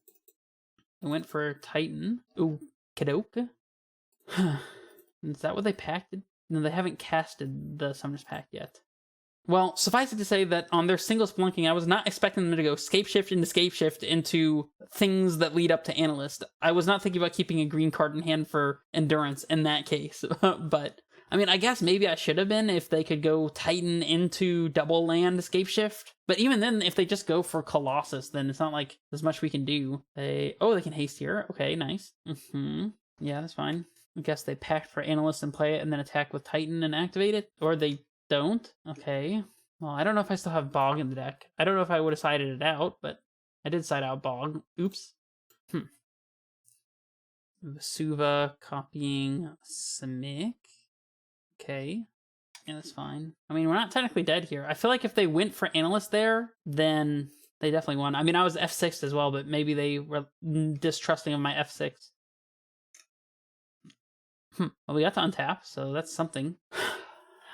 We went for Titan. Ooh, Kadoka? Is that what they pacted? No, they haven't casted the Summoner's Pact yet. Well, suffice it to say that on their single Spelunking, I was not expecting them to go Scape Shift into things that lead up to Analyst. I was not thinking about keeping a green card in hand for Endurance in that case. But, I mean, I guess maybe I should have been if they could go Titan into double land Scape Shift. But even then, if they just go for Colossus, then it's not like there's much we can do. They can haste here. Okay, nice. Yeah, that's fine. I guess they Pact for Analyst and play it and then attack with Titan and activate it. Or they don't. Okay. Well, I don't know if I still have Bog in the deck. I don't know if I would have sided it out, but I did side out Bog. Oops. Vesuva copying Simic. Okay. Yeah, that's fine. I mean, we're not technically dead here. I feel like if they went for Analyst there, then they definitely won. I mean, I was F6 as well, but maybe they were distrusting of my F6. Well, we got to untap, so that's something.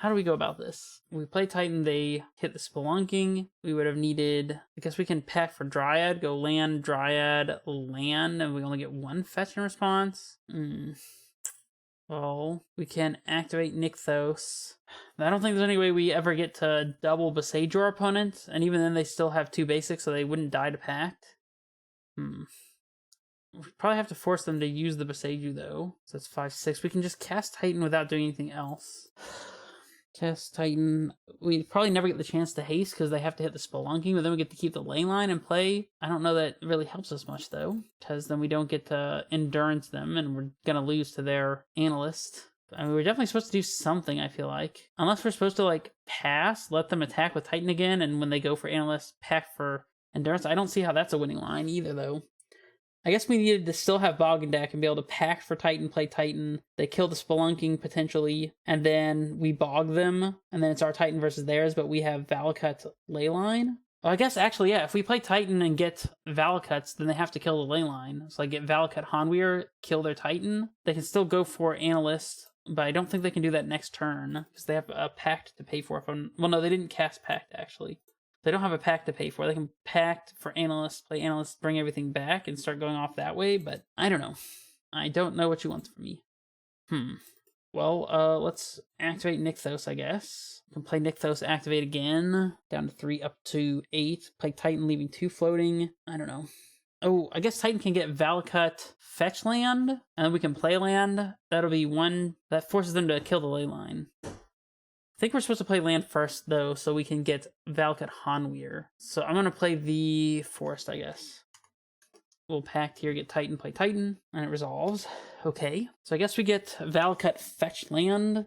How do we go about this? We play Titan, they hit the Spelunking. We would have needed... I guess we can Pact for Dryad, go land, Dryad, land, and we only get 1 fetch in response. Well, we can activate Nykthos. I don't think there's any way we ever get to double Besage our opponent, and even then they still have 2 basics, so they wouldn't die to Pact. We probably have to force them to use the Besage, though. So that's 5/6. We can just cast Titan without doing anything else. Cast Titan. We probably never get the chance to haste because they have to hit the Spelunking, but then we get to keep the Leyline and play. I don't know that it really helps us much, though, because then we don't get to Endurance them, and we're going to lose to their Analyst. I mean, we're definitely supposed to do something, I feel like. Unless we're supposed to, like, pass, let them attack with Titan again, and when they go for Analyst, Pact for Endurance. I don't see how that's a winning line either, though. I guess we needed to still have Bog in deck and be able to Pact for Titan, play Titan. They kill the Spelunking, potentially, and then we Bog them, and then it's our Titan versus theirs, but we have Valakut Leyline. Well, I guess, actually, yeah, if we play Titan and get Valakuts, then they have to kill the Leyline. So, like, get Valakut Hanweir, kill their Titan. They can still go for Analyst but I don't think they can do that next turn because they have a pact to pay for. Well, no, they didn't cast pact actually. They don't have a pact to pay for. They can pact for analysts, play analysts, bring everything back, and start going off that way. But I don't know. I don't know what you want from me. Well, let's activate Nykthos, I guess. We can play Nykthos, activate again. Down to 3, up to 8. Play Titan, leaving 2 floating. I don't know. Oh, I guess Titan can get Valakut fetch land, and then we can play land. That'll be 1. That forces them to kill the ley line. I think we're supposed to play land first, though, so we can get Valakut Hanweir. So I'm going to play the forest, I guess. We'll pact here, get Titan, play Titan, and it resolves. Okay, so I guess we get Valakut fetch land.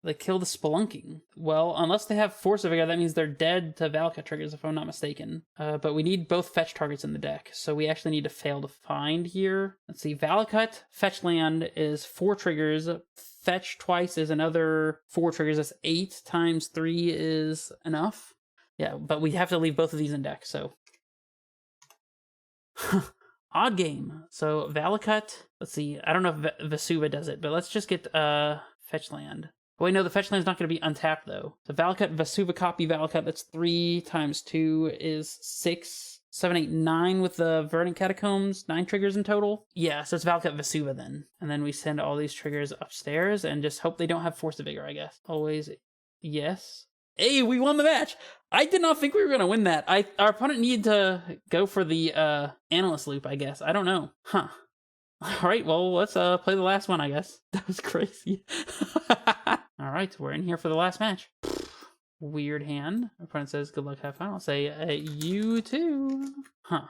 They kill the Spelunking. Well, unless they have Force of Vigor, that means they're dead to Valakut triggers, if I'm not mistaken. But we need both fetch targets in the deck, so we actually need to fail to find here. Let's see, Valakut fetch land is 4 triggers. Fetch twice is another 4 triggers. That's 8 times 3 is enough. Yeah, but we have to leave both of these in deck, so... Odd game. So Valakut, let's see, I don't know if Vesuva does it, but let's just get fetch land. Wait, no, the fetch land's not going to be untapped though. So Valakut, Vesuva copy Valakut, that's 3 times 2 is 6, 7, 8, 9 with the Verdant Catacombs, 9 triggers in total. Yeah, so it's Valakut Vesuva then. And then we send all these triggers upstairs and just hope they don't have Force of Vigor, I guess. Always yes. Hey, we won the match! I did not think we were going to win that. Our opponent needed to go for the analyst loop, I guess. I don't know. Huh. Alright, well, let's play the last one, I guess. That was crazy. Alright, we're in here for the last match. Weird hand. Our opponent says, good luck, have fun. I'll say, you too. Huh.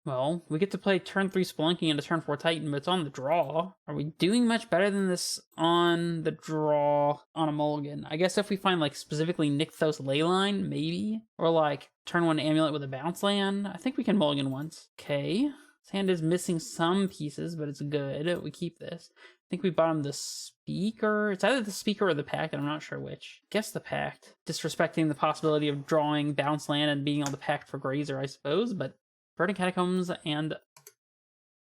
Well, we get to play turn 3 Spelunking and a turn 4 Titan, but it's on the draw. Are we doing much better than this on the draw on a mulligan? I guess if we find, like, specifically Nykthos Leyline, maybe? Or, like, turn 1 Amulet with a bounce land? I think we can mulligan once. Okay. This hand is missing some pieces, but it's good. We keep this. I think we bottomed the Speaker. It's either the Speaker or the Pact, and I'm not sure which. Guess the Pact. Disrespecting the possibility of drawing bounce land and being on the Pact for Grazer, I suppose, but... Verdant Catacombs, and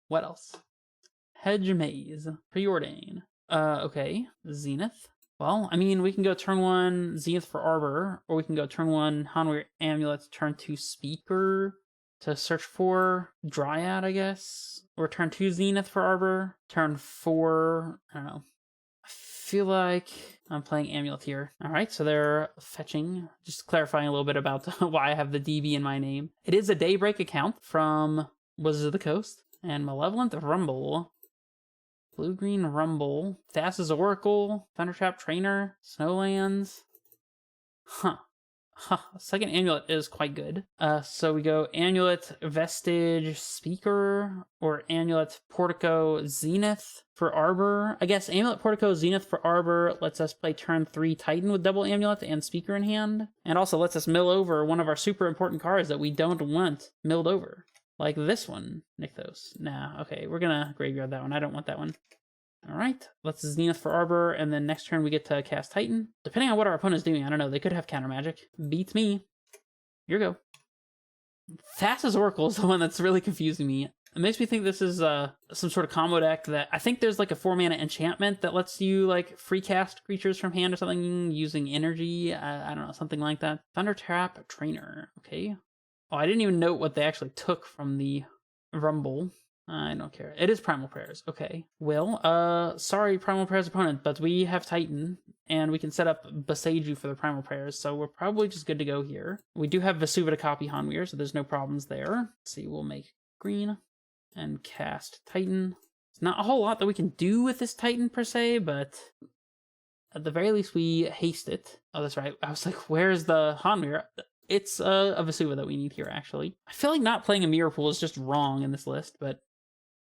what else? Hedge Maze. Preordain. Okay. Zenith. Well, I mean, we can go turn 1 Zenith for Arbor, or we can go turn 1 Hanweir Amulet, turn 2 Speaker to search for Dryad, I guess. Or turn 2 Zenith for Arbor, turn 4, I don't know. I feel like I'm playing Amulet here. Alright, so they're fetching. Just clarifying a little bit about why I have the DB in my name. It is a Daybreak account from Wizards of the Coast. And Malevolent Rumble. Blue-Green Rumble. Thassa's Oracle. Thundertrap Trainer. Snowlands. Huh. Second Amulet is quite good. So we go Amulet, Vestige, Speaker, or Amulet, Portico, Zenith for Arbor. I guess Amulet, Portico, Zenith for Arbor lets us play turn 3 Titan with double Amulet and Speaker in hand. And also lets us mill over one of our super important cards that we don't want milled over. Like this one, Nykthos. Nah, okay, we're gonna graveyard that one. I don't want that one. Alright, let's Zenith for Arbor, and then next turn we get to cast Titan. Depending on what our opponent's doing, I don't know, they could have counter magic. Beats me. Here we go. Thassa's Oracle is the one that's really confusing me. It makes me think this is some sort of combo deck that... I think there's like a 4-mana enchantment that lets you like free cast creatures from hand or something using energy. I don't know, something like that. Thundertrap Trainer, okay. Oh, I didn't even note what they actually took from the Rumble. I don't care. It is Primal Prayers. Okay. Well, sorry, Primal Prayers opponent, but we have Titan, and we can set up Boseiju for the Primal Prayers, so we're probably just good to go here. We do have Vesuva to copy Hanweir, so there's no problems there. Let's see, we'll make green and cast Titan. It's not a whole lot that we can do with this Titan, per se, but at the very least, we haste it. Oh, that's right. I was like, where's the Hanweir? It's a Vesuva that we need here, actually. I feel like not playing a Mirror Pool is just wrong in this list, but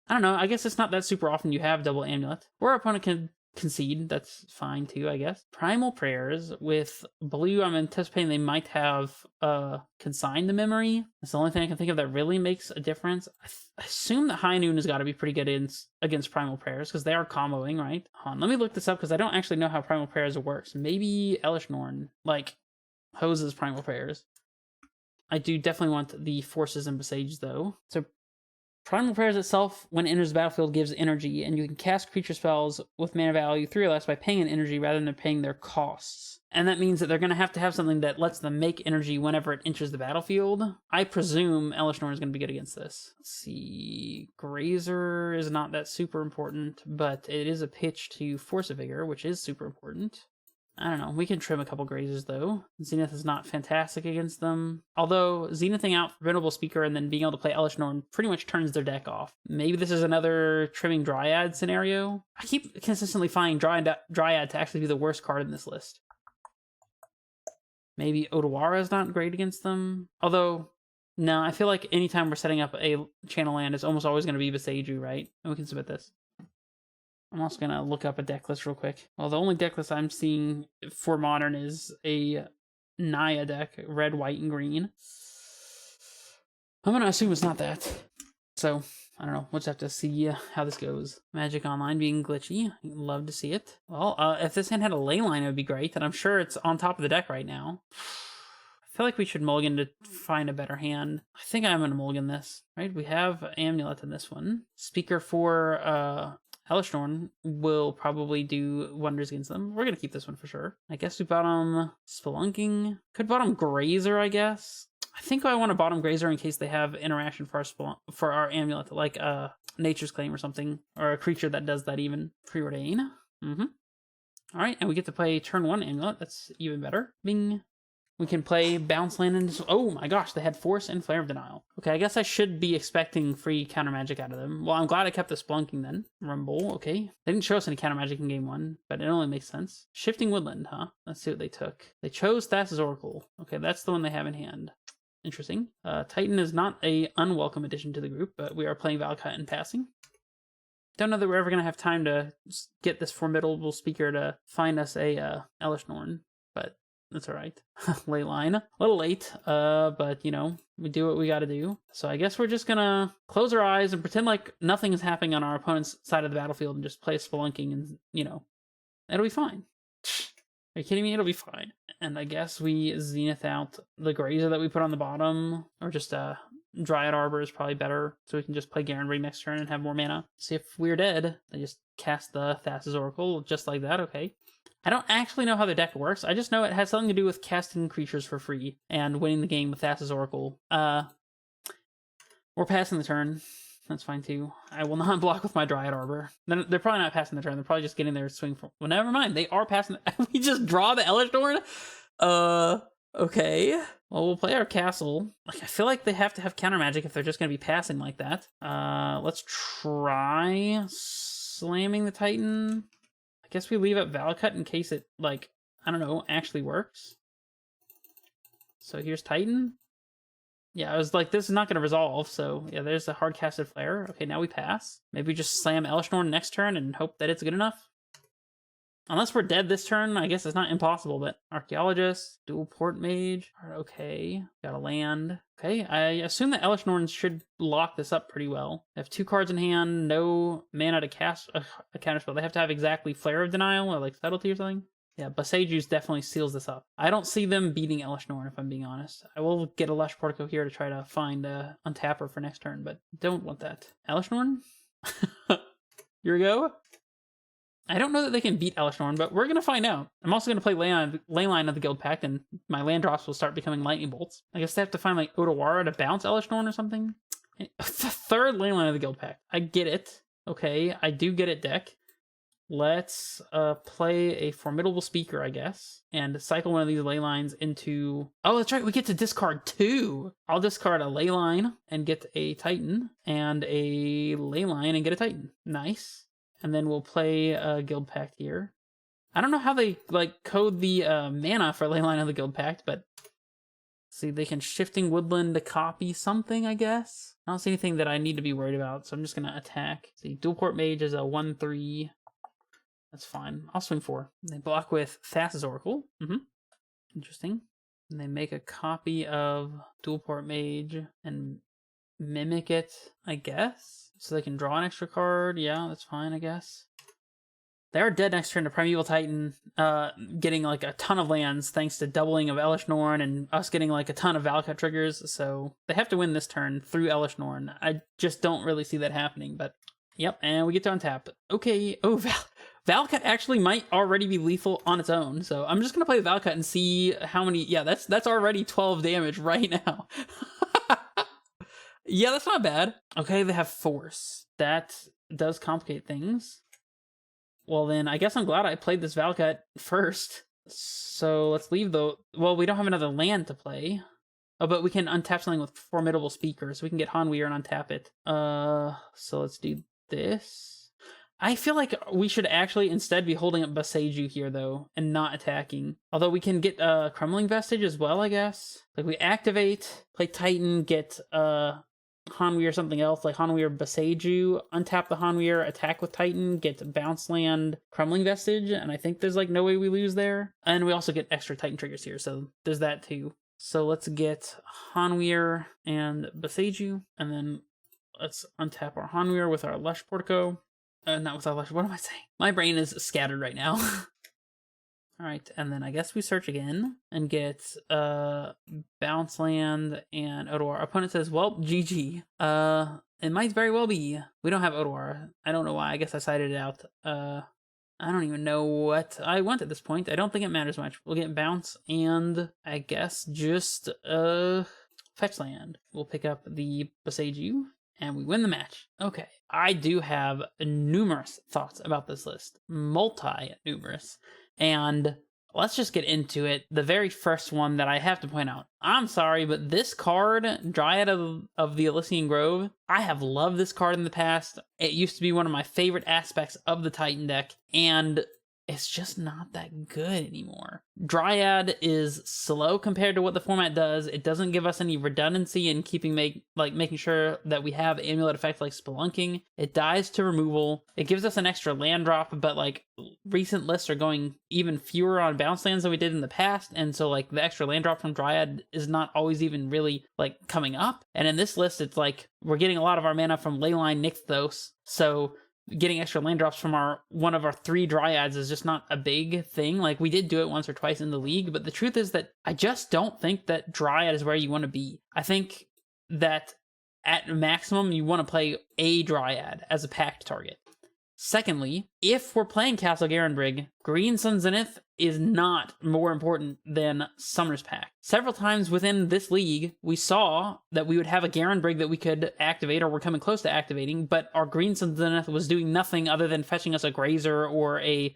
I don't know, I guess it's not that super often you have double Amulet. Or our opponent can concede, that's fine too, I guess. Primal Prayers with blue, I'm anticipating they might have Consign the Memory. That's the only thing I can think of that really makes a difference. I assume that High Noon has got to be pretty good against Primal Prayers, because they are comboing, right? Hold on, let me look this up, because I don't actually know how Primal Prayers works. Maybe Elish Norn, like, hoses Primal Prayers. I do definitely want the Forces and Besage, though. So Primal Prayers itself, when it enters the battlefield, gives energy, and you can cast creature spells with mana value 3 or less by paying an energy rather than paying their costs. And that means that they're going to have something that lets them make energy whenever it enters the battlefield. I presume Elesh Norn is going to be good against this. Let's see. Grazer is not that super important, but it is a pitch to Force of Vigor, which is super important. I don't know. We can trim a couple Grazers, though. Zenith is not fantastic against them. Although, Zenithing out Formidable Speaker and then being able to play Elesh Norn pretty much turns their deck off. Maybe this is another trimming Dryad scenario. I keep consistently finding Dryad to actually be the worst card in this list. Maybe Otawara is not great against them. Although, no, I feel like anytime we're setting up a channel land, it's almost always going to be Beseiju, right? And we can submit this. I'm also going to look up a deck list real quick. Well, the only deck list I'm seeing for Modern is a Naya deck, red, white, and green. I'm going to assume it's not that. So, I don't know. We'll just have to see how this goes. Magic Online being glitchy. Love to see it. Well, if this hand had a Leyline, it would be great, and I'm sure it's on top of the deck right now. I feel like we should mulligan to find a better hand. I think I'm going to mulligan this, right? We have Amulet in this one. Speaker for Elesh Norn will probably do wonders against them. We're going to keep this one for sure. I guess we bottom Spelunking. Could bottom Grazer, I guess. I think I want to bottom Grazer in case they have interaction for our Amulet, like Nature's Claim or something, or a creature that does that even. Preordain. Alright, and we get to play turn 1 Amulet. That's even better. Bing. We can play Bounce Land and... Oh my gosh, they had Force and Flare of Denial. Okay, I guess I should be expecting free counter magic out of them. Well, I'm glad I kept the Spelunking then. Rumble, okay. They didn't show us any counter magic in game 1, but it only makes sense. Shifting Woodland, huh? Let's see what they took. They chose Thassa's Oracle. Okay, that's the one they have in hand. Interesting. Titan is not a unwelcome addition to the group, but we are playing Valakut in passing. Don't know that we're ever going to have time to get this formidable speaker to find us a Elesh Norn, but... That's alright. Leyline. A little late, but, you know, we do what we gotta do. So I guess we're just gonna close our eyes and pretend like nothing is happening on our opponent's side of the battlefield and just play Spelunking and, you know, it'll be fine. Are you kidding me? It'll be fine. And I guess we Zenith out the Grazer that we put on the bottom, or just Dryad Arbor is probably better, so we can just play Garen Ring next turn and have more mana. See if we're dead. They just cast the Thassa's Oracle just like that, okay. I don't actually know how the deck works. I just know it has something to do with casting creatures for free and winning the game with Thassa's Oracle. We're passing the turn. That's fine too. I will not block with my Dryad Arbor. They're probably not passing the turn. They're probably just getting their swing for... Well, never mind. They are passing... We just draw the Elesh Norn? Okay. Well, we'll play our castle. Like, I feel like they have to have counter magic if they're just going to be passing like that. Let's try slamming the Titan. I guess we leave up Valakut in case it, like, I don't know, actually works. So here's Titan. Yeah, I was like, this is not going to resolve, so yeah, there's a hard-casted Flare. Okay, now we pass. Maybe we just slam Elesh Norn next turn and hope that it's good enough. Unless we're dead this turn, I guess it's not impossible, but Archaeologist, Dual Port Mage, okay, got a land. Okay, I assume that Elesh Norn should lock this up pretty well. They have 2 cards in hand, no mana to cast a counterspell. They have to have exactly Flare of Denial or like Subtlety or something. Yeah, Beseiju definitely seals this up. I don't see them beating Elesh Norn, if I'm being honest. I will get a Lush Portico here to try to find Untapper for next turn, but don't want that. Elesh Norn? Here we go. I don't know that they can beat Elesh Norn, but we're going to find out. I'm also going to play Leyline of the Guild Pact, and my land drops will start becoming Lightning Bolts. I guess they have to find, like, Otawara to bounce Elesh Norn or something. The third Leyline of the Guild Pact. I get it. Okay, I do get it, deck. Let's play a Formidable Speaker, I guess, and cycle one of these Leylines into... Oh, that's right, we get to discard 2! I'll discard a Leyline and get a Titan, and a Leyline and get a Titan. Nice. And then we'll play a Guild Pact here. I don't know how they, like, code the mana for Leyline of the Guild Pact, but... See, they can Shifting Woodland to copy something, I guess? I don't see anything that I need to be worried about, so I'm just gonna attack. See, Dual Port Mage is a 1/3. That's fine. I'll swing 4. They block with Thassa's Oracle. Interesting. And they make a copy of Dual Port Mage and mimic it, I guess? So they can draw an extra card. Yeah, that's fine, I guess. They are dead next turn to Primeval Titan, getting like a ton of lands thanks to doubling of Elish Norn and us getting like a ton of Valakut triggers. So they have to win this turn through Elish Norn. I just don't really see that happening, but yep, and we get to untap. Okay, oh, Valakut actually might already be lethal on its own, so I'm just gonna play the Valakut and see how many. Yeah, that's already 12 damage right now. Yeah, that's not bad. Okay, they have Force. That does complicate things. Well, then, I guess I'm glad I played this Valakut first. So, let's leave the... Well, we don't have another land to play. Oh, but we can untap something with Formidable Speaker, so we can get Hanweir and untap it. So let's do this. I feel like we should actually instead be holding up Boseiju here, though, and not attacking. Although we can get Crumbling Vestige as well, I guess. Like, we activate, play Titan, get... Hanweir or something else, like Hanweir Boseiju, untap the Hanweir, attack with Titan, get Bounce Land, Crumbling Vestige, and I think there's like no way we lose there. And we also get extra Titan triggers here, so there's that too. So let's get Hanweir and Boseiju, and then let's untap our Hanweir with our Lush Portico. Not with our Lush, what am I saying? My brain is scattered right now. Alright, and then I guess we search again and get Bounce Land and Odoar. Our opponent says, well, GG. It might very well be. We don't have Odoar. I don't know why. I guess I cited it out. I don't even know what I want at this point. I don't think it matters much. We'll get Bounce and I guess just Fetch Land. We'll pick up the Boseiju and we win the match. Okay, I do have numerous thoughts about this list. Multi-numerous. And let's just get into it. The very first one that I have to point out. I'm sorry, but this card, Dryad of the Elysian Grove, I have loved this card in the past. It used to be one of my favorite aspects of the Titan deck, and it's just not that good anymore. Dryad is slow compared to what the format does. It doesn't give us any redundancy in making sure that we have amulet effects like Spelunking. It dies to removal. It gives us an extra land drop, but like recent lists are going even fewer on bounce lands than we did in the past, and so like the extra land drop from Dryad is not always even really like coming up. And in this list, it's like we're getting a lot of our mana from Leyline Nykthos, so getting extra land drops from one of our 3 Dryads is just not a big thing. Like, we did do it once or twice in the league, but the truth is that I just don't think that Dryad is where you want to be. I think that at maximum, you want to play a Dryad as a packed target. Secondly, if we're playing Castle Garenbrig, Green Sun Zenith is not more important than Summoner's Pact. Several times within this league, we saw that we would have a Garenbrig that we could activate, or we're coming close to activating, but our Green Sun Zenith was doing nothing other than fetching us a Grazer or a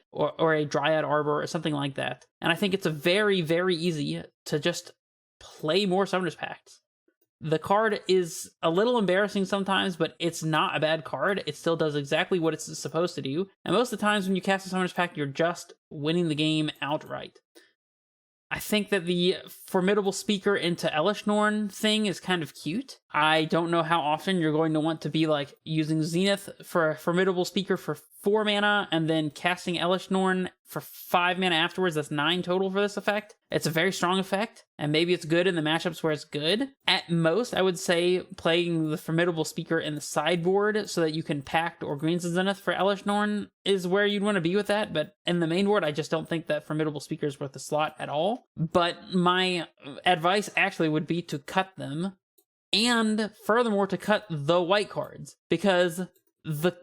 Dryad Arbor or something like that. And I think it's a very, very easy to just play more Summoner's Pacts. The card is a little embarrassing sometimes, but it's not a bad card. It still does exactly what it's supposed to do. And most of the times when you cast a Summoner's Pact, you're just winning the game outright. I think that the Formidable Speaker into Elish Norn thing is kind of cute. I don't know how often you're going to want to be like using Zenith for a Formidable Speaker for 4 mana and then casting Elish Norn for 5 mana afterwards. That's 9 total for this effect. It's a very strong effect, and maybe it's good in the matchups where it's good. At most, I would say playing the Formidable Speaker in the sideboard so that you can Pact or Green Zenith for Elish Norn is where you'd want to be with that, but in the main board, I just don't think that Formidable Speaker is worth the slot at all. But my advice actually would be to cut them, and furthermore to cut the white cards, because the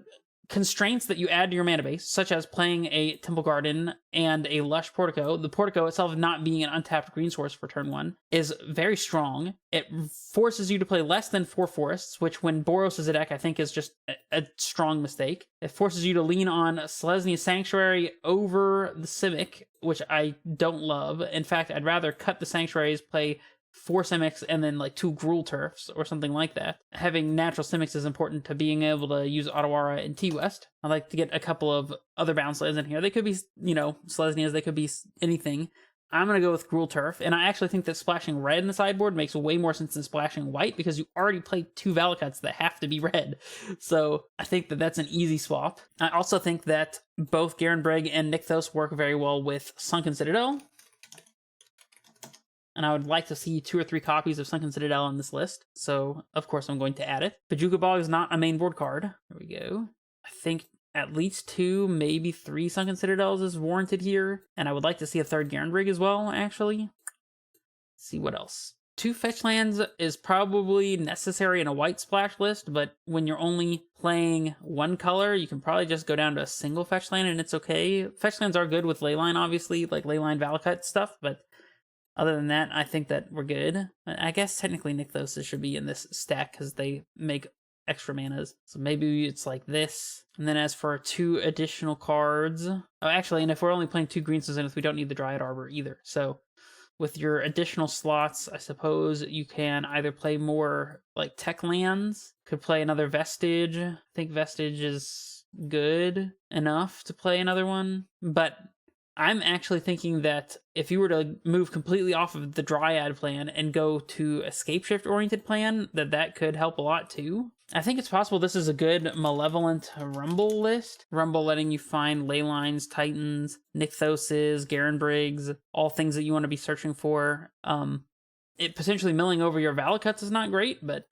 constraints that you add to your mana base, such as playing a Temple Garden and a Lush Portico, the Portico itself not being an untapped green source for turn 1, is very strong. It forces you to play less than 4 forests, which when Boros is a deck, I think is just a strong mistake. It forces you to lean on Selesnya Sanctuary over the Simic, which I don't love. In fact, I'd rather cut the Sanctuaries, play 4 Simics, and then like 2 Gruul Turfs or something like that. Having natural Simics is important to being able to use Otawara and T-West. I'd like to get a couple of other bounce lands in here. They could be, Selesnyas, they could be anything. I'm going to go with Gruul Turf, and I actually think that splashing red in the sideboard makes way more sense than splashing white, because you already played 2 Valakuts that have to be red. So I think that that's an easy swap. I also think that both Garenbrig and Nykthos work very well with Sunken Citadel, and I would like to see 2 or 3 copies of Sunken Citadel on this list, so of course I'm going to add it. Bojuka Bog is not a main board card. There we go. I think at least 2, maybe 3 Sunken Citadels is warranted here. And I would like to see a 3rd Garen Rig as well, actually. Let's see what else. 2 fetch lands is probably necessary in a white splash list, but when you're only playing 1 color, you can probably just go down to a single fetch land and it's okay. Fetch lands are good with Leyline, obviously, like Leyline Valakut stuff, but other than that, I think that we're good. I guess technically Nykthos should be in this stack because they make extra manas. So maybe it's like this. And then as for 2 additional cards... Oh, actually, and if we're only playing 2 Green Zenith, we don't need the Dryad Arbor either. So with your additional slots, I suppose you can either play more like tech lands, could play another Vestige. I think Vestige is good enough to play another one, but I'm actually thinking that if you were to move completely off of the Dryad plan and go to a Scapeshift oriented plan, that could help a lot too. I think it's possible this is a good Malevolent Rumble list. Rumble letting you find Leylines, Titans, Nykthoses, Garen Briggs, all things that you want to be searching for. It potentially milling over your Valakuts is not great, but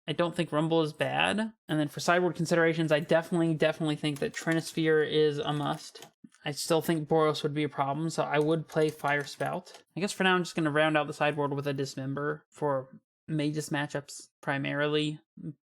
I don't think Rumble is bad. And then for sideboard considerations, I definitely think that Trinisphere is a must. I still think Boros would be a problem, so I would play Fire Spout. I guess for now I'm just going to round out the sideboard with a Dismember for Magus matchups primarily,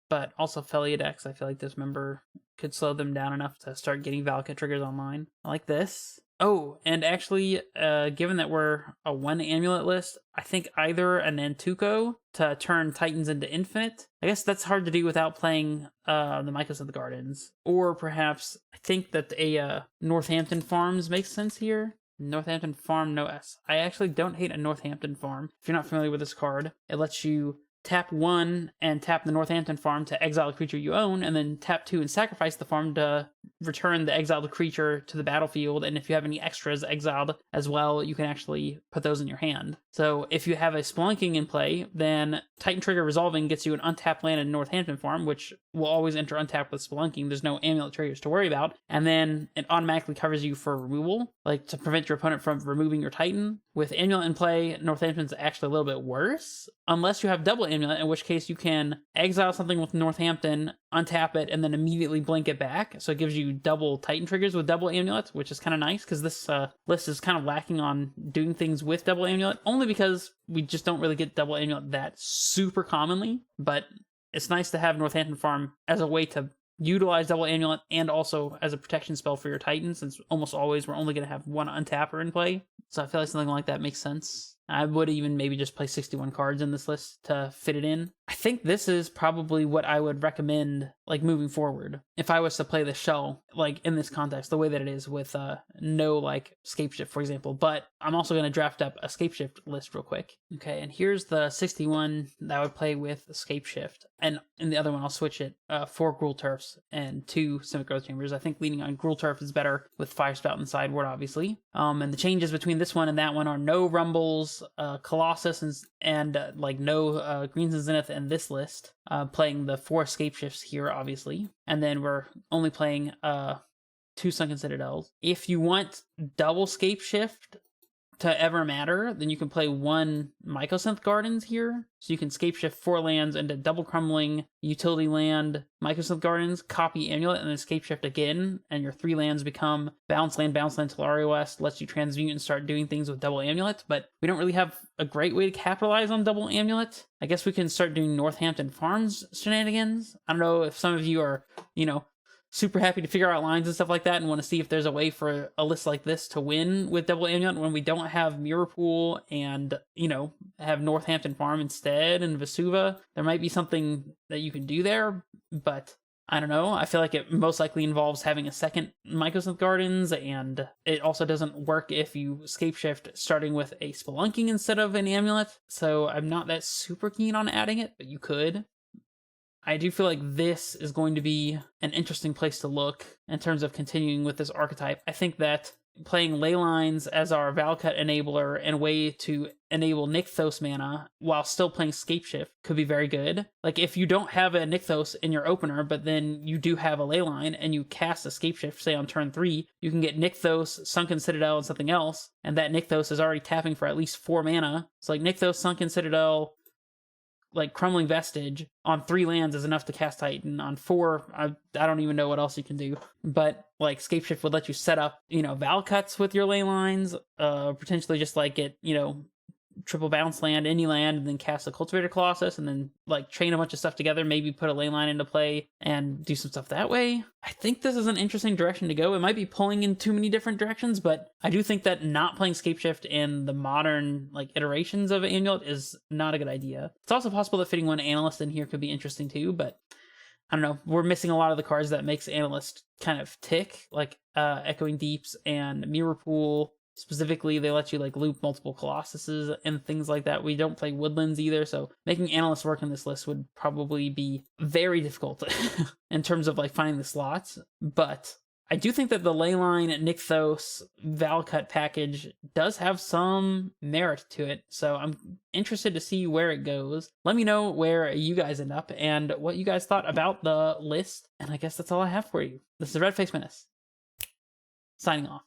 but also Felia decks. I feel like Dismember could slow them down enough to start getting Valakut triggers online. I like this. Oh, and actually, given that we're a 1 amulet list, I think either a Nantuko to turn Titans into infinite. I guess that's hard to do without playing the Mycos of the Gardens. Or perhaps, I think that a Northampton Farms makes sense here. Northampton Farm, no S. I actually don't hate a Northampton Farm. If you're not familiar with this card, it lets you tap 1 and tap the Northampton Farm to exile a creature you own, and then tap 2 and sacrifice the farm to return the exiled creature to the battlefield, and if you have any extras exiled as well, you can actually put those in your hand. So if you have a Spelunking in play, then Titan Trigger Resolving gets you an untapped land in Northampton Farm, which will always enter untapped with Spelunking. There's no Amulet triggers to worry about, and then it automatically covers you for removal, like to prevent your opponent from removing your Titan. With Amulet in play, Northampton's actually a little bit worse, unless you have double Amulet, in which case you can exile something with Northampton, untap it, and then immediately blink it back. So it gives you double Titan triggers with double Amulet, which is kind of nice, because this list is kind of lacking on doing things with double Amulet, only because we just don't really get double Amulet that super commonly. But it's nice to have Northampton Farm as a way to utilize double Amulet and also as a protection spell for your Titan, since almost always we're only going to have 1 untapper in play. So I feel like something like that makes sense. I would even maybe just play 61 cards in this list to fit it in. I think this is probably what I would recommend, like, moving forward. If I was to play the shell, like, in this context, the way that it is with no, like, Scapeshift, for example. But I'm also going to draft up a Scapeshift list real quick. Okay, and here's the 61 that I would play with Scapeshift. And in the other one, I'll switch it 4 Gruul Turfs and 2 Simic Growth Chambers. I think leaning on Gruul Turf is better with Fire Spout and sideboard, obviously. And the changes between this one and that one are no Rumbles, Colossus, and like no Greens and Zenith in this list. Playing the 4 Scapeshifts here, obviously. And then we're only playing 2 Sunken Citadels. If you want double Scapeshift to ever matter, then you can play 1 Mycosynth Gardens here. So you can Scapeshift 4 lands into double crumbling, utility land, Mycosynth Gardens, copy Amulet, and then Scapeshift again, and your 3 lands become Bounce Land, Tolaria West, lets you transmute and start doing things with double Amulet, but we don't really have a great way to capitalize on double Amulet. I guess we can start doing Northampton Farms shenanigans. I don't know if some of you are, super happy to figure out lines and stuff like that and want to see if there's a way for a list like this to win with double Amulet when we don't have Mirror Pool and, have Northampton Farm instead and Vesuva. There might be something that you can do there, but I don't know. I feel like it most likely involves having a second Mycosynth Gardens, and it also doesn't work if you Scapeshift starting with a Spelunking instead of an Amulet, so I'm not that super keen on adding it, but you could. I do feel like this is going to be an interesting place to look in terms of continuing with this archetype. I think that playing Leylines as our Valakut enabler and way to enable Nykthos mana while still playing Scapeshift could be very good. Like, if you don't have a Nykthos in your opener, but then you do have a Leyline and you cast a Scapeshift, say on turn 3, you can get Nykthos, Sunken Citadel, and something else, and that Nykthos is already tapping for at least 4 mana. It's like Nykthos, Sunken Citadel, like Crumbling Vestige on 3 lands is enough to cast Titan. On 4, I don't even know what else you can do. But like Scapeshift would let you set up, Valakuts with your ley lines, potentially just like get, triple bounce land, any land, and then cast a Cultivator Colossus, and then like chain a bunch of stuff together, maybe put a ley line into play and do some stuff that way. I think this is an interesting direction to go. It might be pulling in too many different directions, but I do think that not playing Scapeshift in the modern like iterations of Amulet is not a good idea. It's also possible that fitting one Analyst in here could be interesting too, but I don't know. We're missing a lot of the cards that makes Analyst kind of tick, like Echoing Deeps and Mirror Pool. Specifically, they let you like loop multiple Colossuses and things like that. We don't play Woodlands either, so making Analysts work in this list would probably be very difficult in terms of like finding the slots. But I do think that the Leyline, Nykthos, Valakut package does have some merit to it, so I'm interested to see where it goes. Let me know where you guys end up and what you guys thought about the list, and I guess that's all I have for you. This is Red Face Menace, signing off.